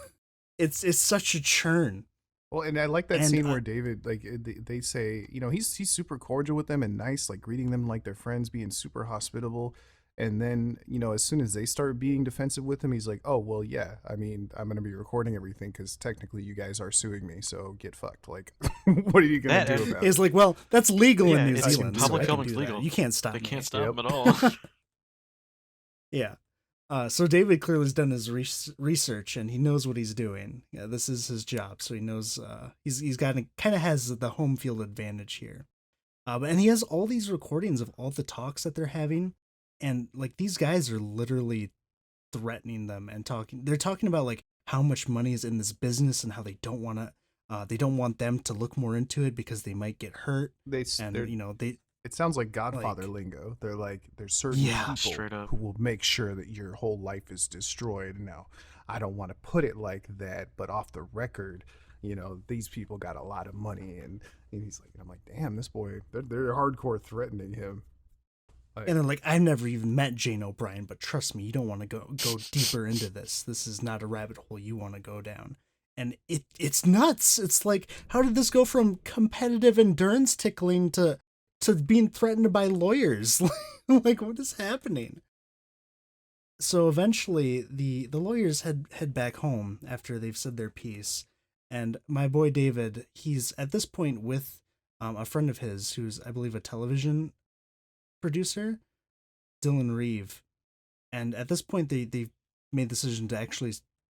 It's such a churn. Well, and I like that And, scene where David, like, they say, he's super cordial with them and nice, like greeting them like their friends, being super hospitable. And then, as soon as they start being defensive with him, he's like, "Oh, well, yeah. I mean, I'm gonna be recording everything because technically you guys are suing me, so get fucked. Like, what are you gonna That- do about it?" It's like, well, that's legal in Yeah, New it's Zealand. public so I can filming's do that. legal. You can't stop they me. can't stop Yep. him at all. Yeah. So David clearly has done his research and he knows what he's doing. Yeah, this is his job, so he knows he's got kind of has the home field advantage here. And he has all these recordings of all the talks that they're having, and like these guys are literally threatening them and talking. They're talking about like how much money is in this business and how they don't want to. They don't want them to look more into it because they might get hurt. They're And they it sounds like Godfather like- lingo. They're like, there's certain Yeah. people Straight up. who will make sure that your whole life is destroyed. Now, I don't want to put it like that, but off the record, these people got a lot of money, and he's like, I'm like, damn, this boy, they're hardcore threatening him. And then, like, I've never even met Jane O'Brien, but trust me, you don't want to go deeper into this. This is not a rabbit hole you want to go down. And it's nuts. It's like, how did this go from competitive endurance tickling to being threatened by lawyers? Like, what is happening? So eventually, the lawyers head back home after they've said their piece. And my boy David, he's at this point with a friend of his who's, I believe, a television producer, Dylan Reeve. And at this point, they've made the decision to actually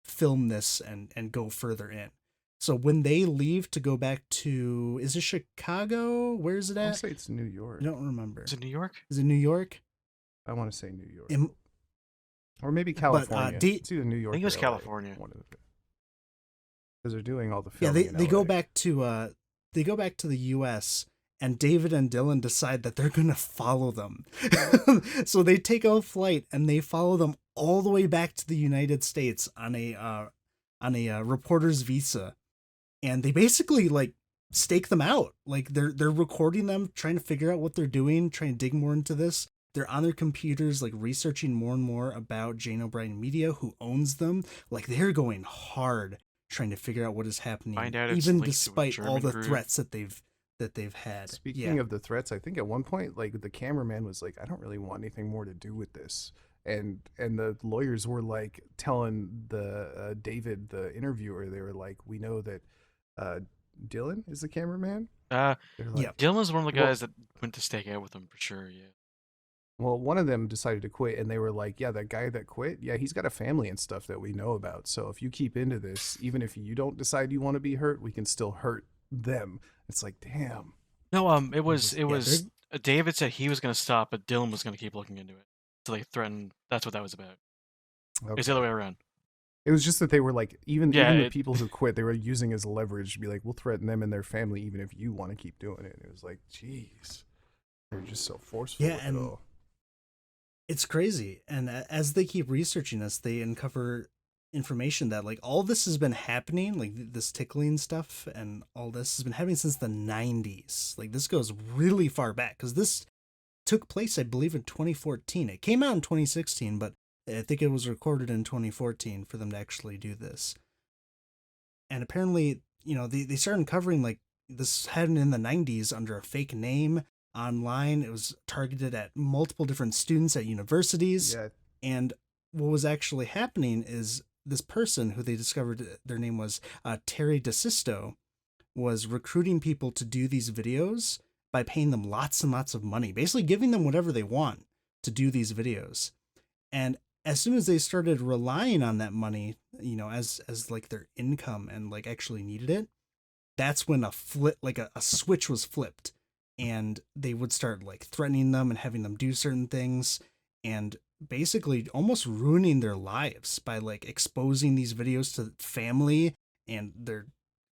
film this and go further in. So when they leave to go back to, is it Chicago? Where is it I want at? to say it's New York. I don't remember. Is it New York? Is it New York? I want to say New York. Or maybe But California. It's either New I York think it or was LA. California. One of the because they're doing all the yeah, filming in they go LA. back to the U.S. and David and Dylan decide that they're gonna follow them. So they take a flight and they follow them all the way back to the United States on a reporter's visa, and they basically like stake them out. Like they're recording them, trying to figure out what they're doing, trying to dig more into this. They're on their computers, like researching more and more about Jane O'Brien Media, who owns them. Like they're going hard trying to figure out what is happening, Find out it's even linked to a despite all German the group. threats that they've had. Speaking of the threats, I think at one point, like the cameraman was like, "I don't really want anything more to do with this," and the lawyers were like telling the David, the interviewer, they were like, "We know that Dylan is the cameraman." They're like, Yeah. Dylan was one of the Well- guys that went to stake out with him for sure. Yeah. Well, one of them decided to quit, and they were like, "Yeah, that guy that quit, yeah, he's got a family and stuff that we know about. So if you keep into this, even if you don't decide you want to be hurt, we can still hurt them." It's like, damn. No, it was they're- David said he was gonna stop, but Dylan was gonna keep looking into it. So they threatened. That's what that was about. It's the other way around. It was just that they were like, even Yeah, the people who quit, they were using as leverage to be like, "We'll threaten them and their family, even if you want to keep doing it." It was like, jeez, they're just so forceful. Yeah, with and it all. It's crazy. And as they keep researching this, they uncover information that like all this has been happening, like this tickling stuff and all this has been happening since the 90s. Like this goes really far back because this took place, I believe, in 2014. It came out in 2016, but I think it was recorded in 2014 for them to actually do this. And apparently, they started uncovering like this happened in the 90s under a fake name online. It was targeted at multiple different students at universities. Yeah, And what was actually happening is this person who they discovered their name was Terry DeSisto was recruiting people to do these videos by paying them lots and lots of money, basically giving them whatever they want to do these videos. And as soon as they started relying on that money, as like their income and like actually needed it, that's when a switch was flipped, and they would start like threatening them and having them do certain things and basically almost ruining their lives by like exposing these videos to family and their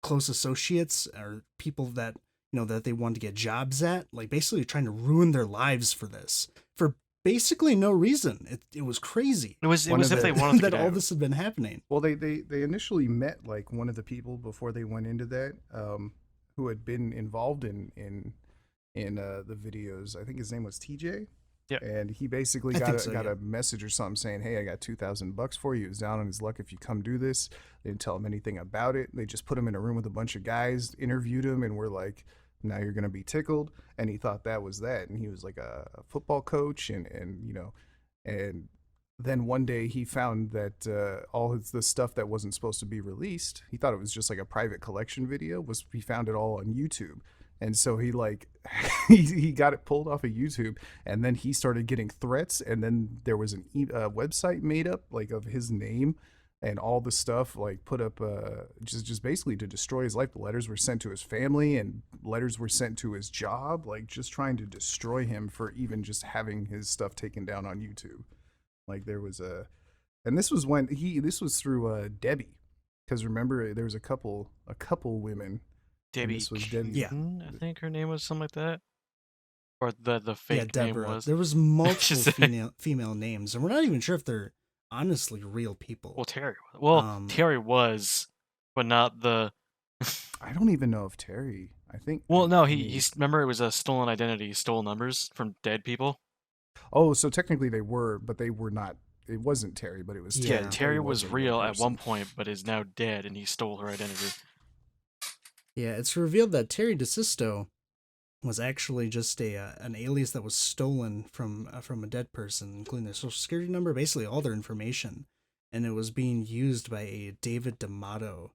close associates or people that that they want to get jobs at, like basically trying to ruin their lives for this for basically no reason. It was crazy. It was One as of if they the- wanted to that get all out. this had been happening. well, they initially met like one of the people before they went into that, who had been involved in the videos. I think his name was TJ. Yeah. And he basically I got think so, got yeah. a message or something saying, "Hey, I got $2,000 for you." He was down on his luck if you come do this. They didn't tell him anything about it. They just put him in a room with a bunch of guys, interviewed him, and were like, "Now you're gonna be tickled." And he thought that was that. And he was like a football coach, and then one day he found that all the stuff that wasn't supposed to be released, he thought it was just like a private collection video, he found it all on YouTube. And so he like he got it pulled off of YouTube, and then he started getting threats, and then there was a website made up like of his name and all the stuff like put up just basically to destroy his life. The letters were sent to his family, and letters were sent to his job, like just trying to destroy him for even just having his stuff taken down on YouTube. Like there was and this was through Debbie, because remember there was a couple women. Debbie this was Debbie. Yeah. Keaton, I think her name was something like that, or the fake Yeah, Deborah. name was. There was multiple Just saying. female names, and we're not even sure if they're honestly real people. Well, Terry. Terry was, but not the. I don't even know if Terry. I think. Well, no, I mean- he's remember it was a stolen identity. He stole numbers from dead people. Oh, so technically they were, but they were not. It wasn't Terry, but it was. Yeah, Yeah, Terry was was a real real at one person. point, but is now dead, and he stole her identity. Yeah, it's revealed that Terry DeSisto was actually just an alias that was stolen from a dead person, including their social security number, basically all their information, and it was being used by a David D'Amato,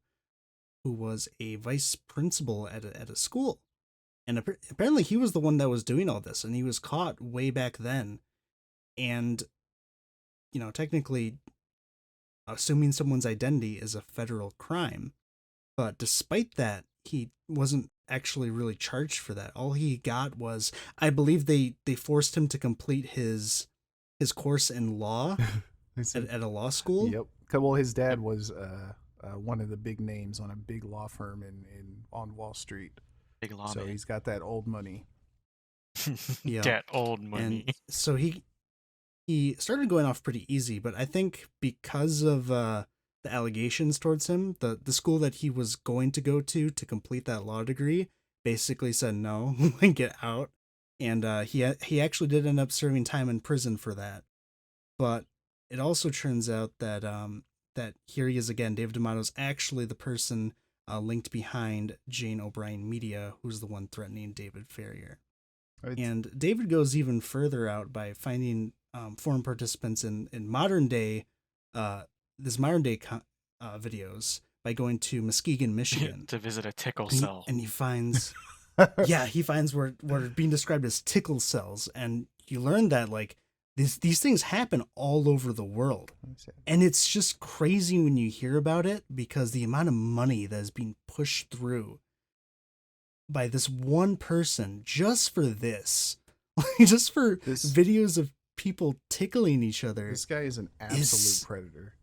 who was a vice principal at a school, and apparently he was the one that was doing all this, and he was caught way back then, and technically, assuming someone's identity is a federal crime, but despite that, he wasn't actually really charged for that. All he got was, I believe they forced him to complete his course in law, at a law school. Yep. Well, his dad was one of the big names on a big law firm on Wall Street. Big law So man. he's got that old money. Yeah. That old money. And so he started going off pretty easy, but I think because of the allegations towards him, the school that he was going to go to complete that law degree basically said no and get out. And he actually did end up serving time in prison for that. But it also turns out that that here he is again. David D'Amato's actually the person linked behind Jane O'Brien Media, who's the one threatening David Ferrier. And David goes even further out by finding forum participants in modern day videos by going to Muskegon, Michigan, to visit a tickle cell. And he finds he finds what are being described as tickle cells, and you learn that like these things happen all over the world, and it's just crazy when you hear about it because the amount of money that is being pushed through by this one person just for this, just for videos of people tickling each other. This guy is an absolute predator.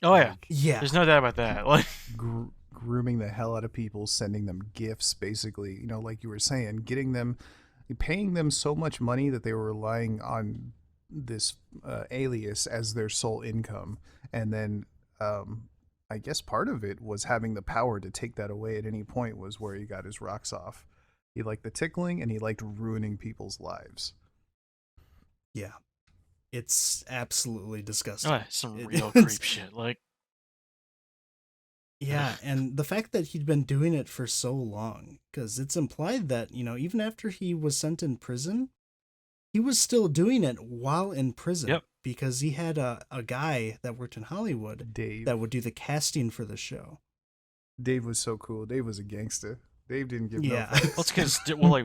Oh yeah, yeah. There's no doubt about that. Like grooming the hell out of people, sending them gifts, basically. You know, like you were saying, paying them so much money that they were relying on this alias as their sole income, and then I guess part of it was having the power to take that away at any point was where he got his rocks off. He liked the tickling and he liked ruining people's lives. Yeah. It's absolutely disgusting. Oh, some real creep shit. Like, yeah, and the fact that he'd been doing it for so long, because it's implied that, you know, even after he was sent in prison, he was still doing it while in prison. Yep. Because he had a guy that worked in Hollywood, Dave, that would do the casting for the show. Dave was so cool. Dave was a gangster. Dave didn't give yeah. no fucks. Well, it's because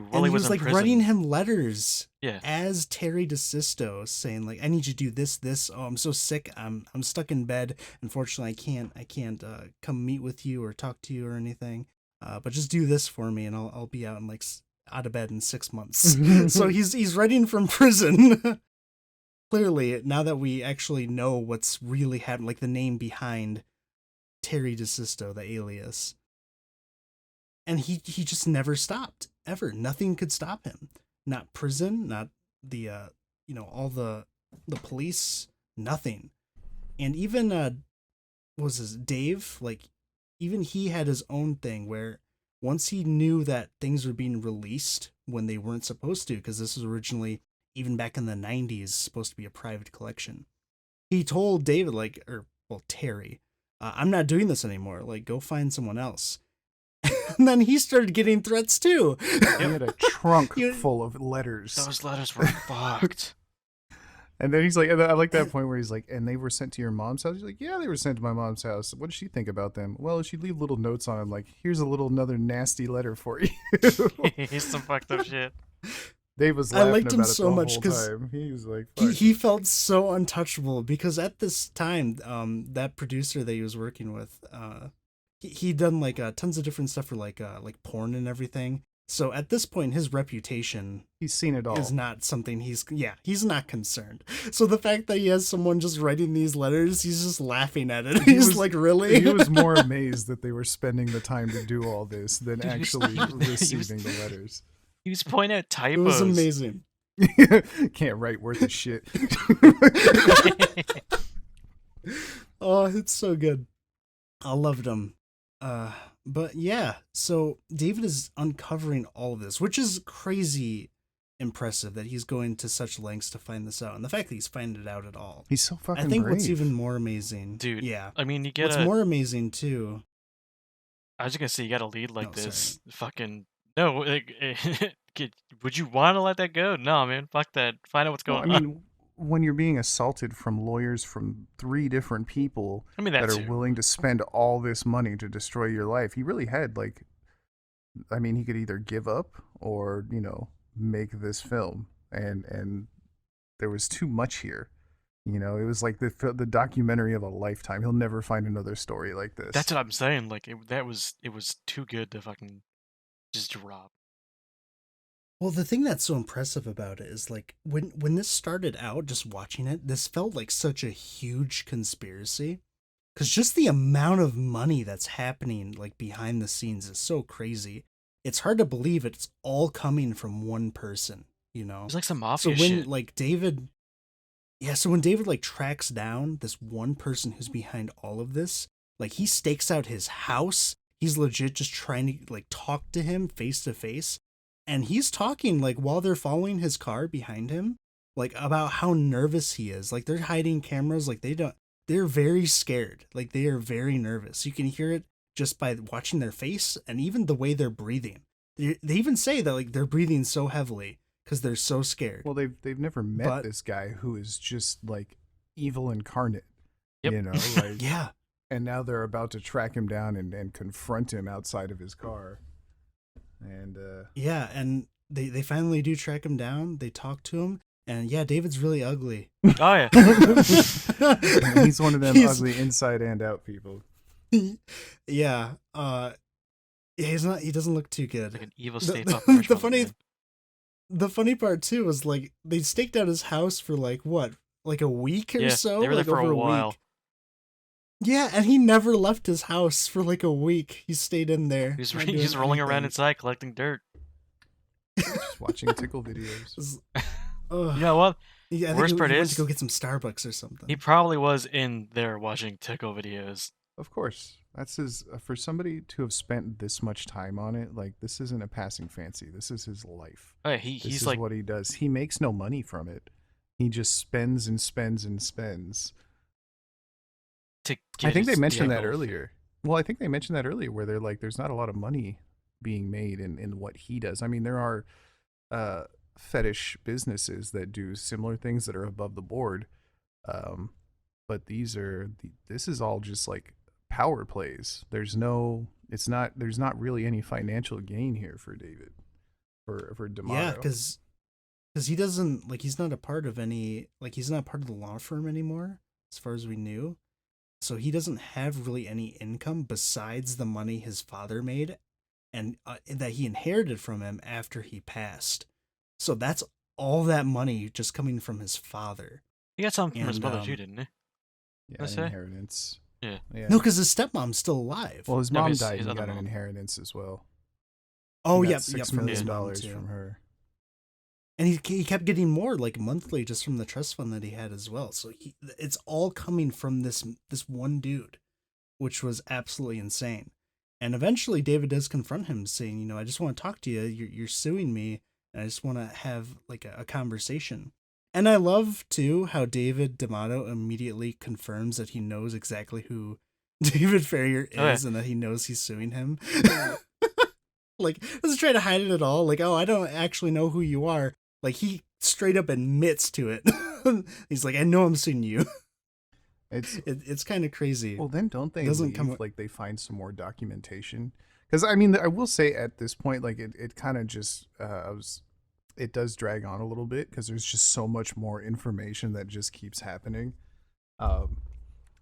while he was in like prison, writing him letters yeah. as Terry DeSisto, saying like, I need you to do this. Oh, I'm so sick. I'm stuck in bed. Unfortunately, I can't come meet with you or talk to you or anything. But just do this for me and I'll be out of bed in 6 months. So he's writing from prison. Clearly, now that we actually know what's really happened, like the name behind Terry DeSisto, the alias. And he just never stopped, ever. Nothing could stop him. Not prison, not the, all the police, nothing. And even, Dave, like, even he had his own thing where once he knew that things were being released when they weren't supposed to, because this was originally, even back in the 90s, supposed to be a private collection. He told David, Terry, I'm not doing this anymore. Like, go find someone else. And then he started getting threats too. He had a trunk full of letters. Those letters were fucked. And then he's like, I like that point where he's like, and they were sent to your mom's house? He's like, yeah, they were sent to my mom's house. What does she think about them? Well, she'd leave little notes on them, like, here's another nasty letter for you. He's some fucked up shit. Dave was laughing I liked him about it so the much whole because time. He was like, he felt so untouchable because at this time, that producer that he was working with, he'd done like tons of different stuff for like porn and everything. So at this point, his reputation, he's seen it all, is not something he's not concerned. So the fact that he has someone just writing these letters, he's just laughing at it. He's like, really? He was more amazed that they were spending the time to do all this than actually receiving the letters. He was pointing out typos. It was amazing. Can't write worth of shit. Oh, it's so good. I loved him. But yeah, so David is uncovering all of this, which is crazy impressive that he's going to such lengths to find this out. And the fact that he's finding it out at all. He's so fucking I think brave. What's even more amazing. Dude, yeah. I mean, you get what's more amazing too. I was just going to say, you got a lead like this. Sorry. Fucking, no, would you want to let that go? No, man, fuck that. Find out what's going on. I mean, when you're being assaulted from lawyers from 3 different people that are willing to spend all this money to destroy your life, he really had he could either give up or, make this film. And there was too much here. It was like the documentary of a lifetime. He'll never find another story like this. That's what I'm saying. Like, it was too good to fucking just drop. Well, the thing that's so impressive about it is like when this started out, just watching it, this felt like such a huge conspiracy. Because just the amount of money that's happening like behind the scenes is so crazy. It's hard to believe it's all coming from one person, you know? It's like some So mafia when shit. like David Yeah, so when David like tracks down this one person who's behind all of this, like he stakes out his house. He's legit just trying to like talk to him face to face. And he's talking like while they're following his car behind him, like about how nervous he is. Like they're hiding cameras, like they're very scared. Like they are very nervous. You can hear it just by watching their face and even the way they're breathing. They even say that like they're breathing so heavily because they're so scared. Well, they've never met But this guy who is just like evil incarnate, Yep. you know, like yeah, and now they're about to track him down and confront him outside of his car. And yeah, and they finally do track him down. They talk to him, and yeah, David's really ugly. Oh yeah. he's one of them He's- ugly inside and out people. Yeah, he's not. He doesn't look too good. Like an evil The- Stay the- Puft the Marshmallow funny- Man. The funny part too was like they staked out his house for like what, like a week or Yeah, so. they were there like for over a while. week. Yeah, and he never left his house for like a week. He stayed in there. He's not doing he's rolling around anything. inside collecting dirt. Just watching Tickle videos. Ugh. You know what? Yeah, I think Worst he part went is- to go get some Starbucks or something. He probably was in there watching Tickle videos. Of course, that's his. For somebody to have spent this much time on it, like this isn't a passing fancy. This is his life. Oh yeah, This he's is like what he does. He makes no money from it. He just spends and spends and spends. to I get think they his mentioned that tickles. earlier. Well, I think they mentioned that earlier, where they're like, there's not a lot of money being made in what he does. I mean, there are fetish businesses that do similar things that are above the board, but this is all just like power plays. There's not really any financial gain here for David, for D'Amato. Yeah, because he doesn't like he's not a part of any like he's not part of the law firm anymore as far as we knew, so he doesn't have really any income besides the money his father made, and that he inherited from him after he passed. So that's all that money just coming from his father. He got something from his And, mother too, didn't he? Yeah, Let's an say. inheritance. Yeah. Yeah. No, because his stepmom's still alive. Well, his No, mom his died and he other got an mom. inheritance as well. oh He got yeah, $6 from his million mom dollars too. from her. And he kept getting more like monthly just from the trust fund that he had as well. So it's all coming from this one dude, which was absolutely insane. And eventually David does confront him saying, you know, I just want to talk to you. You're suing me. And I just want to have like a conversation. And I love too how David D'Amato immediately confirms that he knows exactly who David Farrier is Oh, yeah. and that he knows he's suing him. Like, doesn't try to hide it at all. Like, oh, I don't actually know who you are. Like, he straight up admits to it. He's like, I know I'm suing you. It's kind of crazy. Well, then don't they Doesn't leave, come- like they find some more documentation? Because I mean, I will say at this point, like it kind of just it does drag on a little bit because there's just so much more information that just keeps happening. And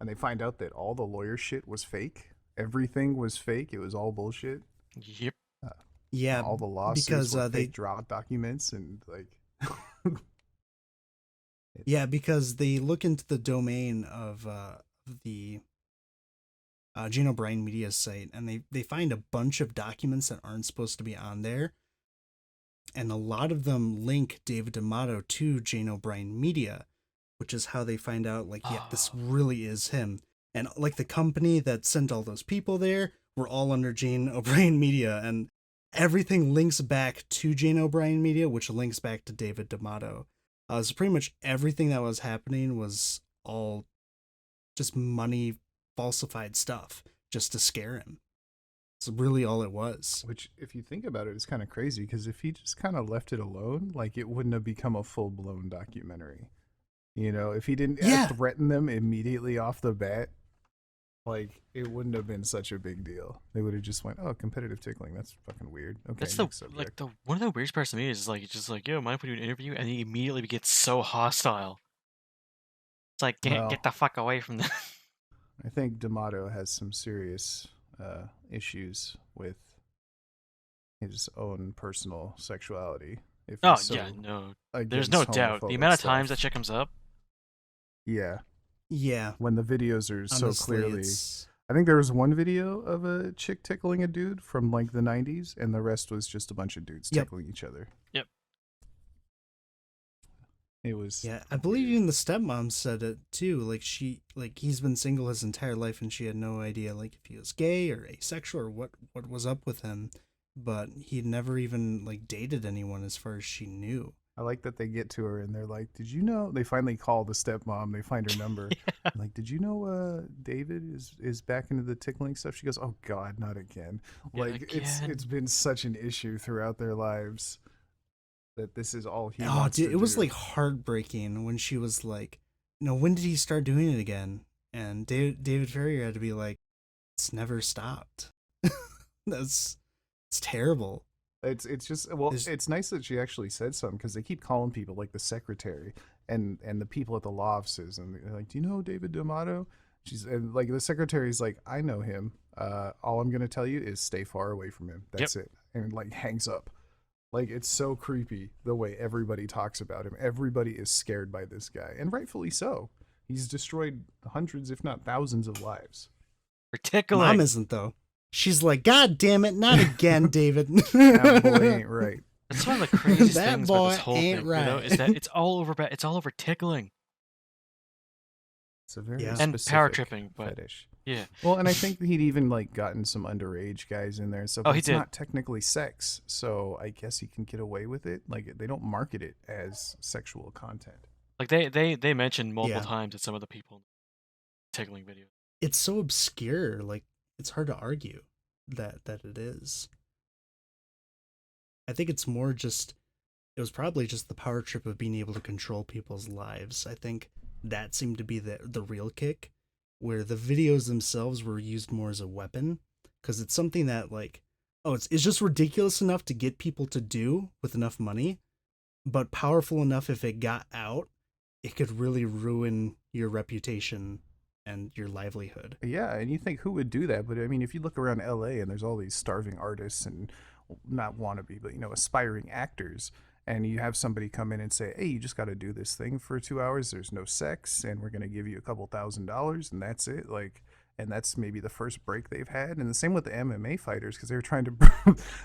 they find out that all the lawyer shit was fake. Everything was fake. It was all bullshit. Yep. Yeah, All the lawsuits because, were they- fake draw documents and like. yeah, because they look into the domain of the Gene O'Brien Media site, and they find a bunch of documents that aren't supposed to be on there. And a lot of them link David D'Amato to Jane O'Brien Media, which is how they find out, like, yeah, this really is him. And, like, the company that sent all those people there were all under Jane O'Brien Media, and everything links back to Jane O'Brien Media, which links back to David D'Amato. So pretty much everything that was happening was all just money falsified stuff just to scare him. It's really all it was. Which, if you think about it, is kind of crazy because if he just kind of left it alone, like it wouldn't have become a full blown documentary. You know, if he didn't Yeah. threaten them immediately off the bat, like it wouldn't have been such a big deal. They would have just went, "Oh, competitive tickling. That's fucking weird." Okay, That's next the subject. one of the weirdest parts to me is like it's just like, yo, mind if we do an interview? And he immediately gets so hostile. It's like Well- get the fuck away from them. I think D'Amato has some serious issues with his own personal sexuality. if Oh he's yeah, so no. There's against no doubt. The homophobic amount of times that stuff. shit comes up. Yeah, Yeah, when the videos are so honestly, clearly. I think there was one video of a chick tickling a dude from like the 90s, and the rest was just a bunch of dudes Yep. tickling each other. Yep. It was. Yeah, I believe even the stepmom said it too. Like he's been single his entire life, and she had no idea like if he was gay or asexual or what was up with him. But he'd never even like dated anyone as far as she knew. I like that they get to her and they're like, "Did you know?" They finally call the stepmom. They find her number. Yeah. Like, "Did you know David is back into the tickling stuff?" She goes, "Oh God, not again!" Yeah, Like again. it's been such an issue throughout their lives that this is all he Oh, wants dude, to it was do. like heartbreaking when she was like, "No, when did he start doing it again?" And David Ferrier had to be like, "It's never stopped." That's it's terrible. It's just well, There's, it's nice that she actually said something because they keep calling people like the secretary and the people at the law offices and they're like, "Do you know David D'Amato?" She's and like the secretary's like, "I know him. All I'm gonna tell you is stay far away from him. Yep. That's it." And like hangs up. Like it's so creepy the way everybody talks about him. Everybody is scared by this guy, and rightfully so. He's destroyed hundreds, if not thousands, of lives. For tickling. Mom isn't though. She's like, "God damn it, not again, David." That boy ain't right. That's one of the craziest That things about boy this whole ain't thing, though, right. is that it's all over tickling It's a very Yeah. and power specific tripping, but fetish. yeah. Well, and I think he'd even like gotten some underage guys in there, so Oh, he it's did. not technically sex. So I guess he can get away with it. Like they don't market it as sexual content. Like they mentioned multiple Yeah. times that some of the people tickling videos. It's so obscure. Like it's hard to argue that it is. I think it's more just it was probably just the power trip of being able to control people's lives. I think that seemed to be the real kick, where the videos themselves were used more as a weapon, because it's something that like, oh, it's just ridiculous enough to get people to do with enough money, but powerful enough if it got out, it could really ruin your reputation and your livelihood. Yeah, and you think who would do that? But I mean, if you look around LA and there's all these starving artists and not wannabe, but aspiring actors, and you have somebody come in and say, "Hey, you just got to do this thing for 2 hours. There's no sex, and we're gonna give you a couple $1,000s, and that's it." Like, and that's maybe the first break they've had. And the same with the MMA fighters because they were trying to.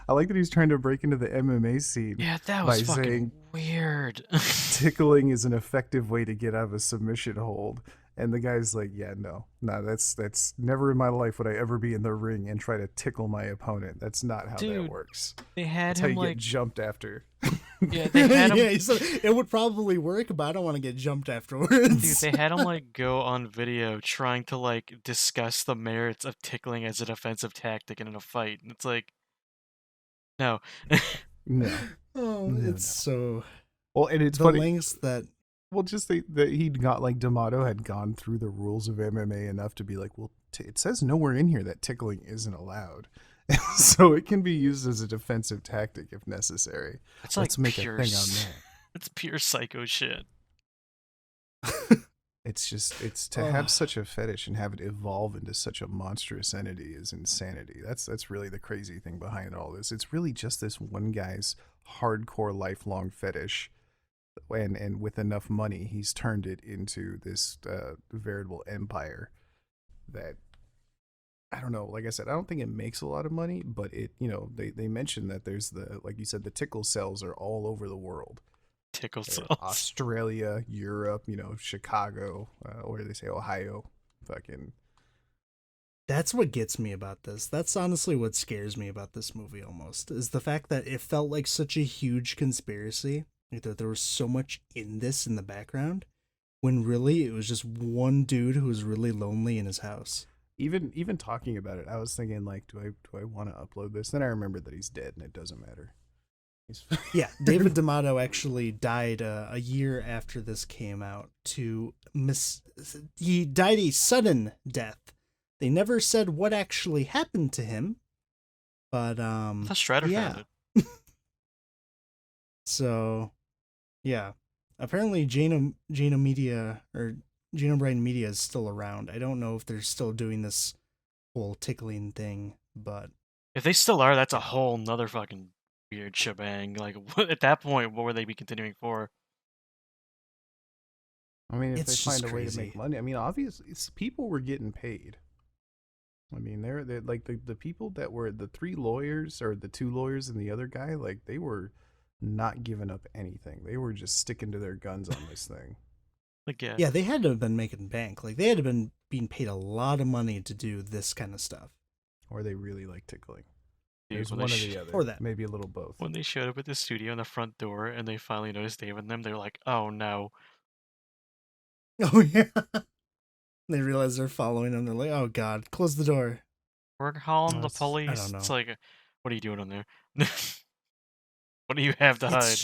I like that he's trying to break into the MMA scene Yeah, that by was fucking saying weird. tickling is an effective way to get out of a submission hold. And the guy's like, "Yeah, no, that's never in my life would I ever be in the ring and try to tickle my opponent. That's not how Dude, that works. They had That's how him you like get jumped after." yeah, they had him. Yeah, he said it would probably work, but I don't want to get jumped Dude, afterwards. they had him like go on video trying to like discuss the merits of tickling as a defensive tactic in a fight. And it's like, no. No, Oh, no, it's so well, and it's the funny. lengths that Well, just that he'd got like D'Amato had gone through the rules of MMA enough to be like, well, it says nowhere in here that tickling isn't allowed, so it can be used as a defensive tactic if necessary. It's Let's like make pure a thing on that. It's pure psycho shit. It's to have such a fetish and have it evolve into such a monstrous entity is insanity. That's really the crazy thing behind all this. It's really just this one guy's hardcore lifelong fetish, and with enough money, he's turned it into this veritable empire that I don't know. Like I said, I don't think it makes a lot of money, but it they mentioned that there's like you said, the tickle cells are all over the world. Tickle cells. Australia, Europe, Chicago, or they say Ohio, fucking. that's what gets me about this. That's honestly what scares me about this movie almost, is the fact that it felt like such a huge conspiracy. Like that there was so much in this in the background, when really it was just one dude who was really lonely in his house. Even talking about it, I was thinking like, do I want to upload this? Then I remembered that he's dead, and it doesn't matter. Yeah, David D'Amato actually died a year after this came out. He died a sudden death. They never said what actually happened to him, but I thought Strider yeah. found it. So, yeah. Apparently, Jano Media or Jano Bright Media is still around. I don't know if they're still doing this whole tickling thing, but If they still are, that's a whole nother fucking weird shebang. Like at that point, what were they be continuing for? I mean, if they It's just find a way to make crazy. money, I mean, obviously, people were getting paid. I mean, they're like the people that were the three lawyers or the two lawyers and the other guy, like they were not giving up anything. They were just sticking to their guns on this thing. Like yeah, Yeah, they had to have been making bank. Like they had to have been being paid a lot of money to do this kind of stuff. Or they really like tickling. dude, There's when one or the Or other, that. maybe a little both. when they showed up at the studio in the front door and they finally noticed Dave and them, they were like, "Oh no, Oh yeah. They realize they're following them. They're like, oh god, close the door. we're calling the I don't police." It's know. like, what are you doing on there? What do you have to It's hide?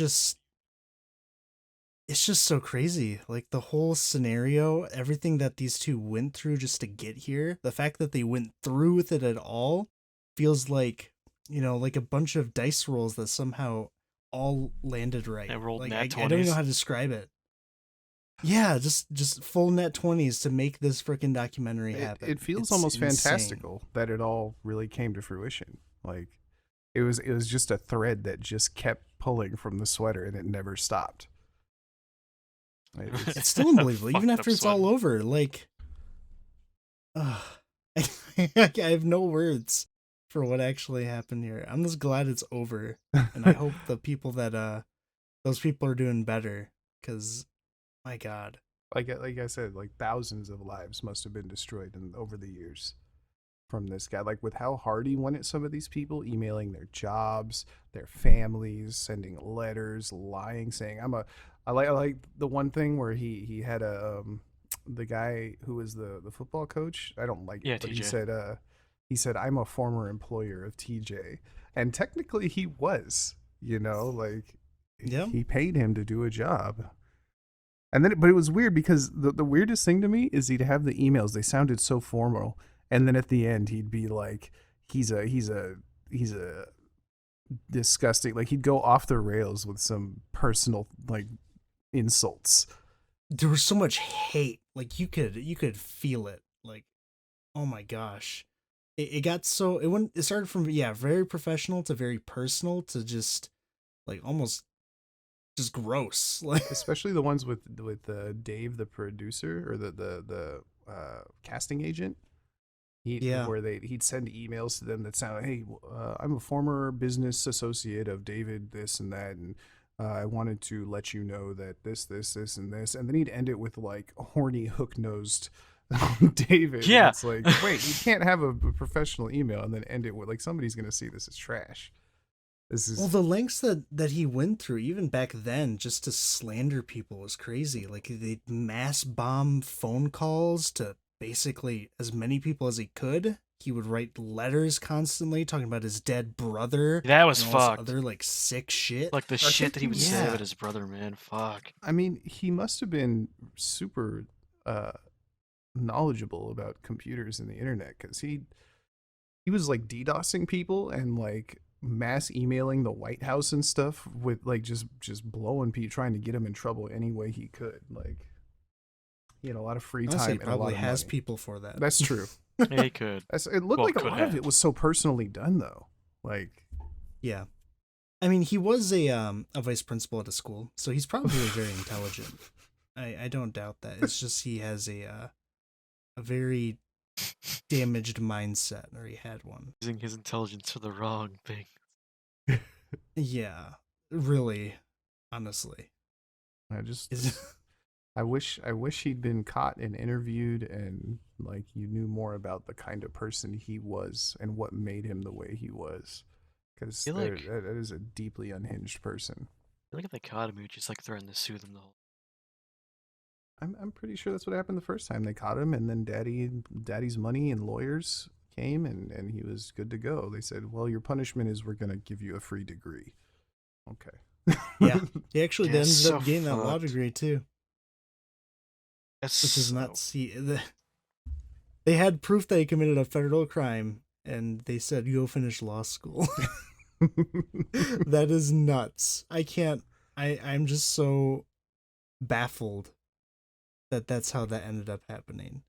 just so crazy. Like the whole scenario, everything that these two went through just to get here, the fact that they went through with it at all feels like, like a bunch of dice rolls that somehow all landed right. They rolled Like nat I don't even know 20s. how to describe it. Yeah, just full net 20s to make this freaking documentary happen. It feels It's almost insane. fantastical that it all really came to fruition. Like it was just a thread that just kept pulling from the sweater and it never stopped. It's still unbelievable, even Fucked up after it's all sweater. over. Like, I have no words for what actually happened here. I'm just glad it's over, and I hope the people that those people are doing better. Cause, my God, like I said, like thousands of lives must have been destroyed over the years from this guy. Like with how hard he went at some of these people, emailing their jobs, their families, sending letters, lying, saying I like the one thing where he had the guy who was the football coach. I don't like it, Yeah, but TJ. he said I'm a former employer of TJ, and technically he was. Like yeah, he paid him to do a job. And then, but it was weird because the weirdest thing to me is he'd have the emails. They sounded so formal, and then at the end he'd be like, he's a disgusting. Like he'd go off the rails with some personal like insults. there was so much hate. Like you could feel it. Like, oh my gosh, it got so it started from very professional to very personal to just like almost just gross. Like, Especially the ones with Dave, the producer, or the casting agent. yeah. He'd send emails to them that sounded, hey, I'm a former business associate of David, this and that, and I wanted to let you know that this, and this, and then he'd end it with like a horny hook nosed David. Yeah. And it's like, wait, you can't have a professional email and then end it with like somebody's gonna see this as trash. This is Well, the lengths that he went through, even back then, just to slander people was crazy. Like they mass bomb phone calls to basically as many people as he could. He would write letters constantly talking about his dead brother That was and all this fucked. other like sick shit. Like the I shit think that he would he- say yeah. about his brother, man. Fuck. I mean, he must have been super knowledgeable about computers and the internet because he was like DDoSing people and like mass emailing the White House and stuff with like just blowing people, trying to get him in trouble any way he could. Like he had a lot of free Honestly, time he and a lot probably of has money. people for that. That's true. Yeah, he could. It looked Well, like a could lot of have. it was so personally done though. Like Yeah. I mean, he was a vice principal at a school, so he's probably very intelligent. I don't doubt that. It's just he has a very damaged mindset, or he had one. Using his intelligence for the wrong thing. Yeah, really, honestly. I just Is I wish he'd been caught and interviewed and like you knew more about the kind of person he was and what made him the way he was, because feel like- that is a deeply unhinged person. I feel like if they caught him, he would just like threaten to sue them the whole. I'm pretty sure that's what happened the first time they caught him, and then daddy's money and lawyers came and he was good to go. They said, well, your punishment is we're gonna give you a free degree. Okay. Yeah. He actually Yeah, ended so up getting that law fucked. degree too, That's which is so- nuts. They had proof that he committed a federal crime, and they said, "Go finish law school." That is nuts. I can't. I'm just so baffled that that's how that ended up happening.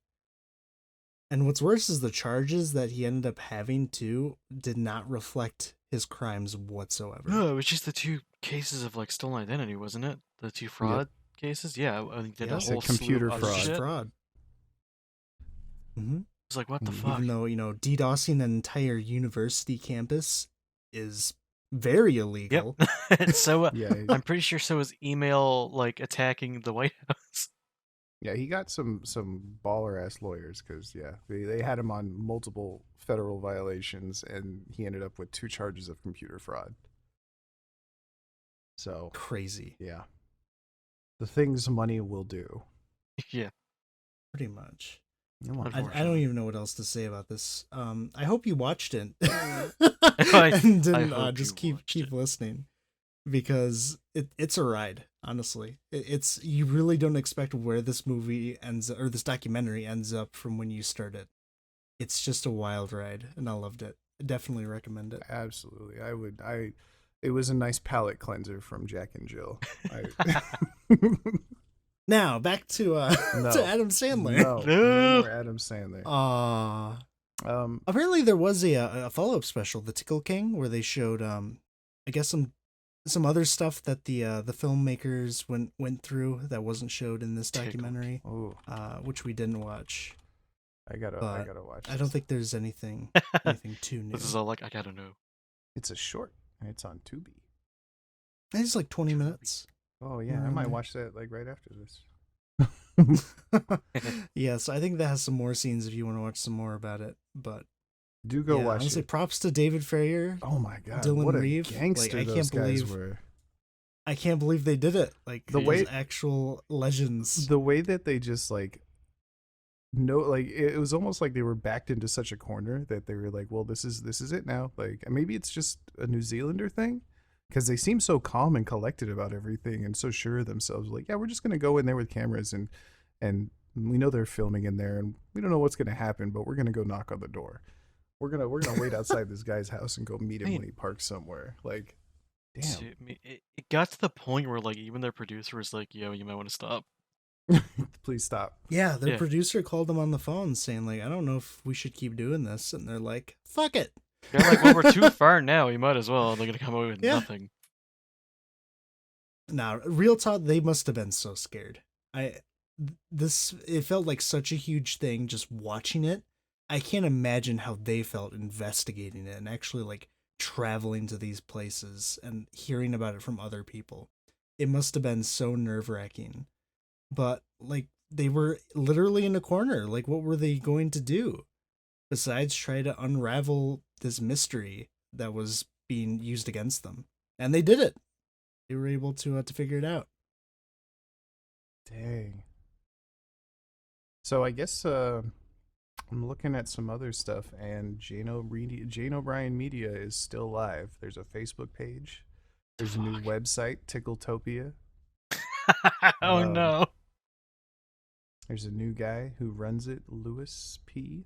And what's worse is the charges that he ended up having too did not reflect his crimes whatsoever. No, it was just the 2 cases of like stolen identity, wasn't it? The 2 fraud cases. Yeah, I think did a Yep. whole computer slew of other fraud. shit. Fraud. Mm-hmm. It's like, what the fuck? Even though, DDoSing an entire university campus is very illegal. Yep. And so Yeah, I'm pretty sure so is email like attacking the White House. yeah, he got some baller ass lawyers because they had him on multiple federal violations, and he ended up with 2 charges of computer fraud. So Crazy. yeah, the things money will do. Yeah. Pretty much. Unfortunately. I don't even know what else to say about this. I hope you watched it I and didn't hope just you keep watched it. listening, because it's a ride. Honestly, it's you really don't expect where this movie ends or this documentary ends up from when you start it. It's just a wild ride, and I loved it. I definitely recommend it. Absolutely, I would. It was a nice palate cleanser from Jack and Jill. Now back to No. to Adam Sandler. No more Adam Sandler. Apparently there was a follow-up special, The Tickled King, where they showed I guess some other stuff that the filmmakers went through that wasn't showed in this documentary, which we didn't watch. I gotta watch. I don't think there's anything too new. This is all like, I gotta know. It's a short, and it's on Tubi. It's like 20 minutes. Oh yeah, I might watch that like right after this. Yeah, so I think that has some more scenes if you want to watch some more about it. But Do go watch honestly, it. props to David Farrier. Oh my god, Dylan what a Reeve. gangster Like, those guys were. I can't believe they did it. Like The the way- actual legends. The way that they just like it was almost like they were backed into such a corner that they were like, well, this is it now. Like maybe it's just a New Zealander thing, because they seem so calm and collected about everything and so sure of themselves. Like, yeah, we're just gonna go in there with cameras and we know they're filming in there and we don't know what's gonna happen, but we're gonna go knock on the door. We're gonna wait outside this guy's house and go meet him when he parks somewhere. Like, damn. Dude, I mean, it got to the point where like even their producer was like, yo, you might want to stop. Please stop. Yeah, their Yeah. producer called them on the phone saying like, I don't know if we should keep doing this, and they're like, fuck it. They're like, well, we're too far now. You might as well. They're gonna come away with nothing. Now, real talk, they must have been so scared. It felt like such a huge thing just watching it. I can't imagine how they felt investigating it and actually like traveling to these places and hearing about it from other people. It must have been so nerve-wracking. But like they were literally in a corner. Like, what were they going to do besides try to unravel this mystery that was being used against them? And they did it. They were able to figure it out. Dang. So I guess I'm looking at some other stuff, and Jane O'Brien Media is still live. There's a Facebook page. There's a new website, Tickletopia. Oh no. There's a new guy who runs it, Lewis P.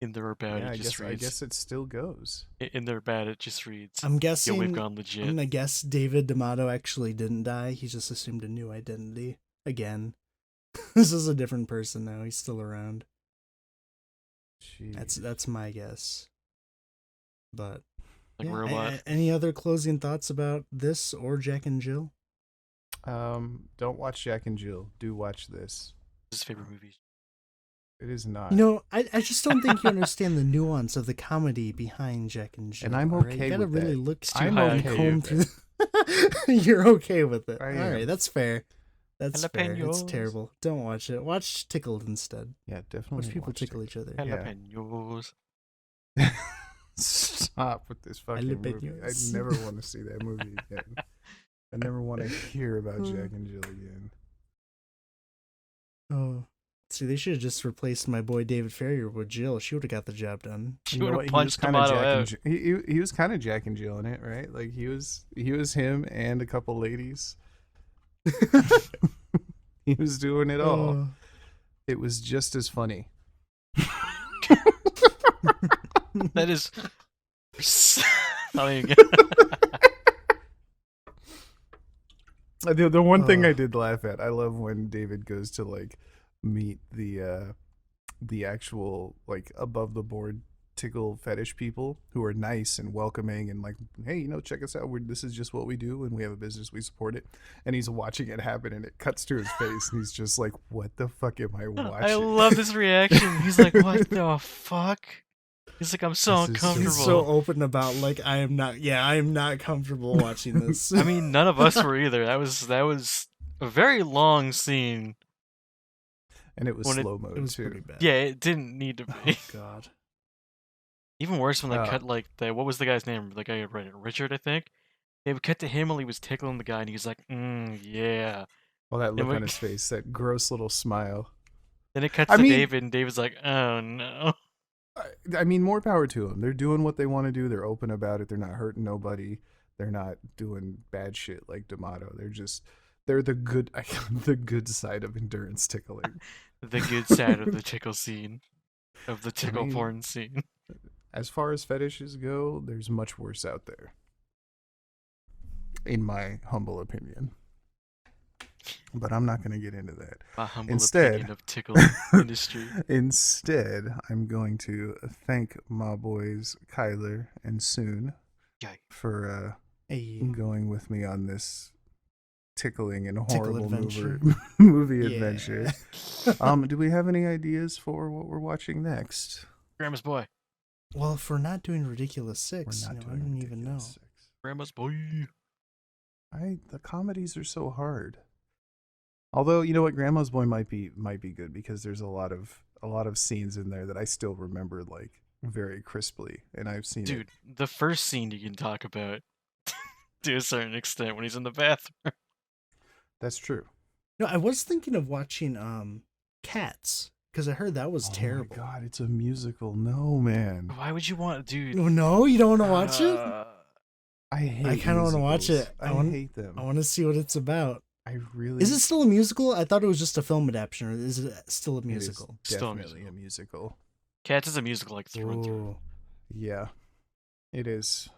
In their bad, Yeah, it just I reads. guess it still goes. In their bad, it just reads. I'm guessing. Yo, we've gone legit. I'm gonna guess David D'Amato actually didn't die. He just assumed a new identity again. This is a different person now. He's still around. Jeez. That's my guess. But Like yeah, robot. any other closing thoughts about this or Jack and Jill? Don't watch Jack and Jill. Do watch this. His favorite movie. It is not. You know, I just don't think you understand the nuance of the comedy behind Jack and Jill. And I'm alright? okay You gotta with really that. look. I'm high. okay comb with through. that. You're okay with it. I All am. right, that's fair. That's fair. It's Jalapenos. terrible. Don't watch it. Watch Tickled instead. Yeah, definitely. Watch people watch tickle it. each other. Jalapenos. Stop with this fucking movie. I Jalapenos. never want to see that movie again. I never want to hear about Jack and Jill again. Oh, see, they should have just replaced my boy David Farrier with Jill. She would have got the job done. She You know would what? have He was punched kinda D'Amato Jack and out. Jill. He was kind of Jack and Jill in it, right? Like he was him and a couple ladies. He was doing it all. Oh. It was just as funny. That is. Not even The one thing Oh. I did laugh at, I love when David goes to like meet the actual like above the board tickle fetish people who are nice and welcoming and like, hey, check us out. This is just what we do, and we have a business, we support it. And he's watching it happen, and it cuts to his face, and he's just like, "What the fuck am I watching?" I love this reaction. He's like, "What the fuck?" He's like, "I'm so uncomfortable." He's so open about like, I am not comfortable watching this. I mean, none of us were either. That was a very long scene. And it was slow mode, it was too. pretty bad. Yeah, it didn't need to be. Oh god. Even worse when they cut like what was the guy's name? The guy who read it, Richard, I think. They would cut to him while he was tickling the guy, and he's like, yeah. Well, that look on his face, that gross little smile. Then it cuts to David, and David's like, oh no. I mean, more power to them. They're doing what they want to do. They're open about it. They're not hurting nobody. They're not doing bad shit like D'Amato. They're the good side of endurance tickling. The good side of the tickle scene, of the tickle porn scene. As far as fetishes go, there's much worse out there, in my humble opinion. But I'm not going to get into that. My humble opinion of tickle industry. Instead, I'm going to thank my boys Kylar and Soon for going with me on this tickling and horrible movie adventure. Do we have any ideas for what we're watching next? Grandma's Boy. Well, if we're not doing Ridiculous 6, I don't even know. Grandma's Boy. The comedies are so hard. Although, you know what, Grandma's Boy might be good because there's a lot of scenes in there that I still remember like very crisply, and I've seen. Dude, the first scene you can talk about to a certain extent when he's in the bathroom. That's true. No, I was thinking of watching Cats because I heard that was terrible. Oh my god, it's a musical. No, man. Why would you want, dude? No, you don't want to watch it? I kind of want to watch it. I hate them. I want to see what it's about. Is it still a musical? I thought it was just a film adaptation, or is it still a musical? Definitely a musical. Cats is a musical, like through and through. Yeah, it is.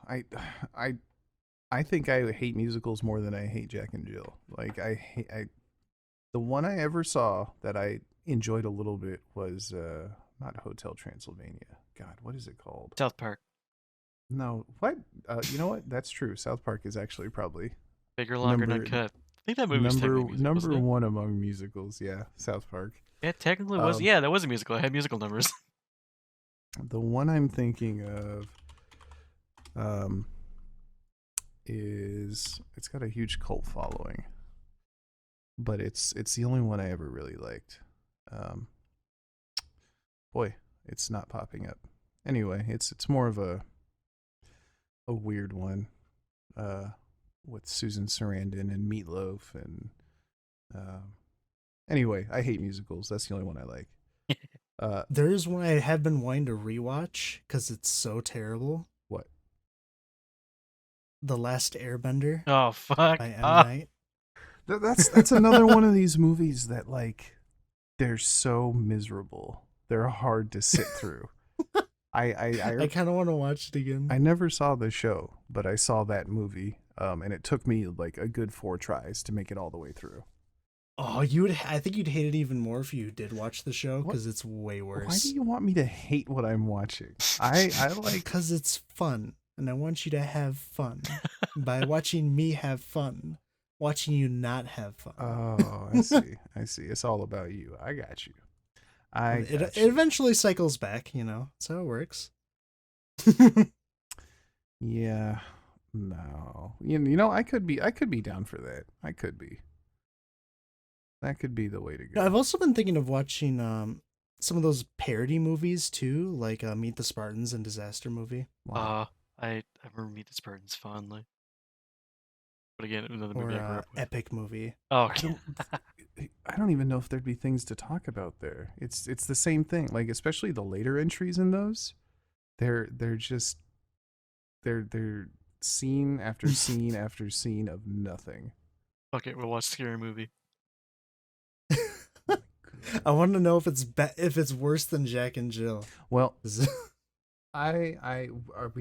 I think I hate musicals more than I hate Jack and Jill. Like the one I ever saw that I enjoyed a little bit was not Hotel Transylvania. God, what is it called? South Park. No, what? You know what? That's true. South Park is actually probably bigger, longer, and uncut. I think that movie was number one among musicals. Yeah, South Park. Yeah, technically was. Yeah, that was a musical. It had musical numbers. The one I'm thinking of, it's got a huge cult following, but it's the only one I ever really liked. Boy, it's not popping up. Anyway, it's more of a weird one. With Susan Sarandon and Meatloaf and anyway, I hate musicals. That's the only one I like. There is one I have been wanting to rewatch because it's so terrible. What? The Last Airbender. Oh fuck! By M. Night. That's another one of these movies that like they're so miserable. They're hard to sit through. I kind of want to watch it again. I never saw the show, but I saw that movie. And it took me like a good 4 tries to make it all the way through. Oh, I think you'd hate it even more if you did watch the show because it's way worse. Why do you want me to hate what I'm watching? I like because it's fun, and I want you to have fun by watching me have fun, watching you not have fun. Oh, I see. It's all about you. I got you. It eventually cycles back. That's how it works. Yeah. No, I could be down for that. I could be. That could be the way to go. I've also been thinking of watching some of those parody movies too, like Meet the Spartans and Disaster Movie. Wow. I remember Meet the Spartans fondly. But again, another movie I grew up with. Epic movie. Oh, I don't even know if there'd be things to talk about there. It's the same thing. Like especially the later entries in those, they're just they're scene after scene after scene of nothing. Okay, we'll watch Scary Movie. I want to know if it's worse than Jack and Jill. Well, we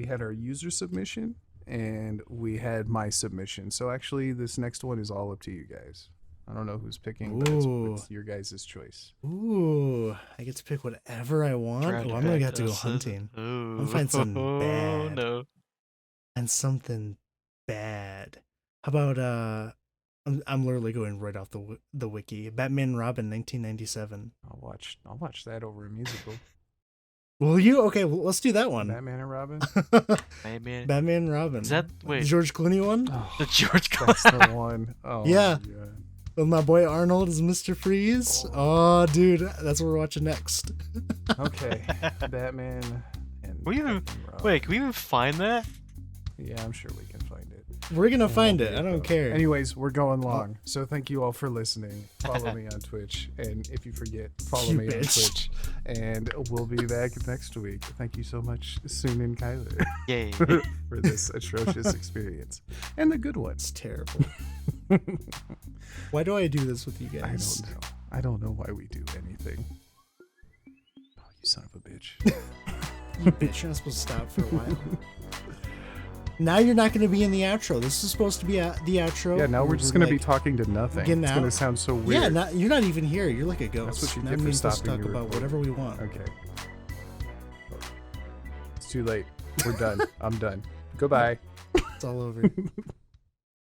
had our user submission and we had my submission. So actually, this next one is all up to you guys. I don't know who's picking, but it's your guys' choice. Ooh, I get to pick whatever I want. Trying I'm gonna have to go us. hunting. Ooh. I'll find something Oh, bad. no. And something bad. How about I'm literally going right off the wiki. Batman and Robin, 1997. I'll watch that over a musical. Will you? Okay, well, let's do that one. Batman and Robin. Batman. Batman and Robin. Is that the wait? George Clooney one? Oh, The George that's the one. Oh Yeah. my God. With my boy Arnold as Mr. Freeze. Oh, dude, that's what we're watching next. Okay, Batman and We even Batman and Robin. wait. Can we even find that? Yeah, I'm sure we can find it. We're gonna And find we'll it. be I don't above. care. Anyways, we're going long. So thank you all for listening. Follow me on Twitch. And if you forget, follow You me on bitch. Twitch. And we'll be back next week. Thank you so much, Soon and Kyler, Yay. for this atrocious experience. And the good ones. It's terrible. Why do I do this with you I guys? don't know. I don't know why we do anything. Oh, you son of a bitch. You bitch, you're not supposed to stop for a while. Now you're not going to be in the outro. This is supposed to be the outro. Yeah, now we're just going to be like, talking to nothing. getting It's going to out. sound so weird. Yeah, you're not even here. You're like a ghost. That's what you Now get for me and Chris stopping talk your about recording. whatever we want. Okay. It's too late. We're done. I'm done. Goodbye. It's all over.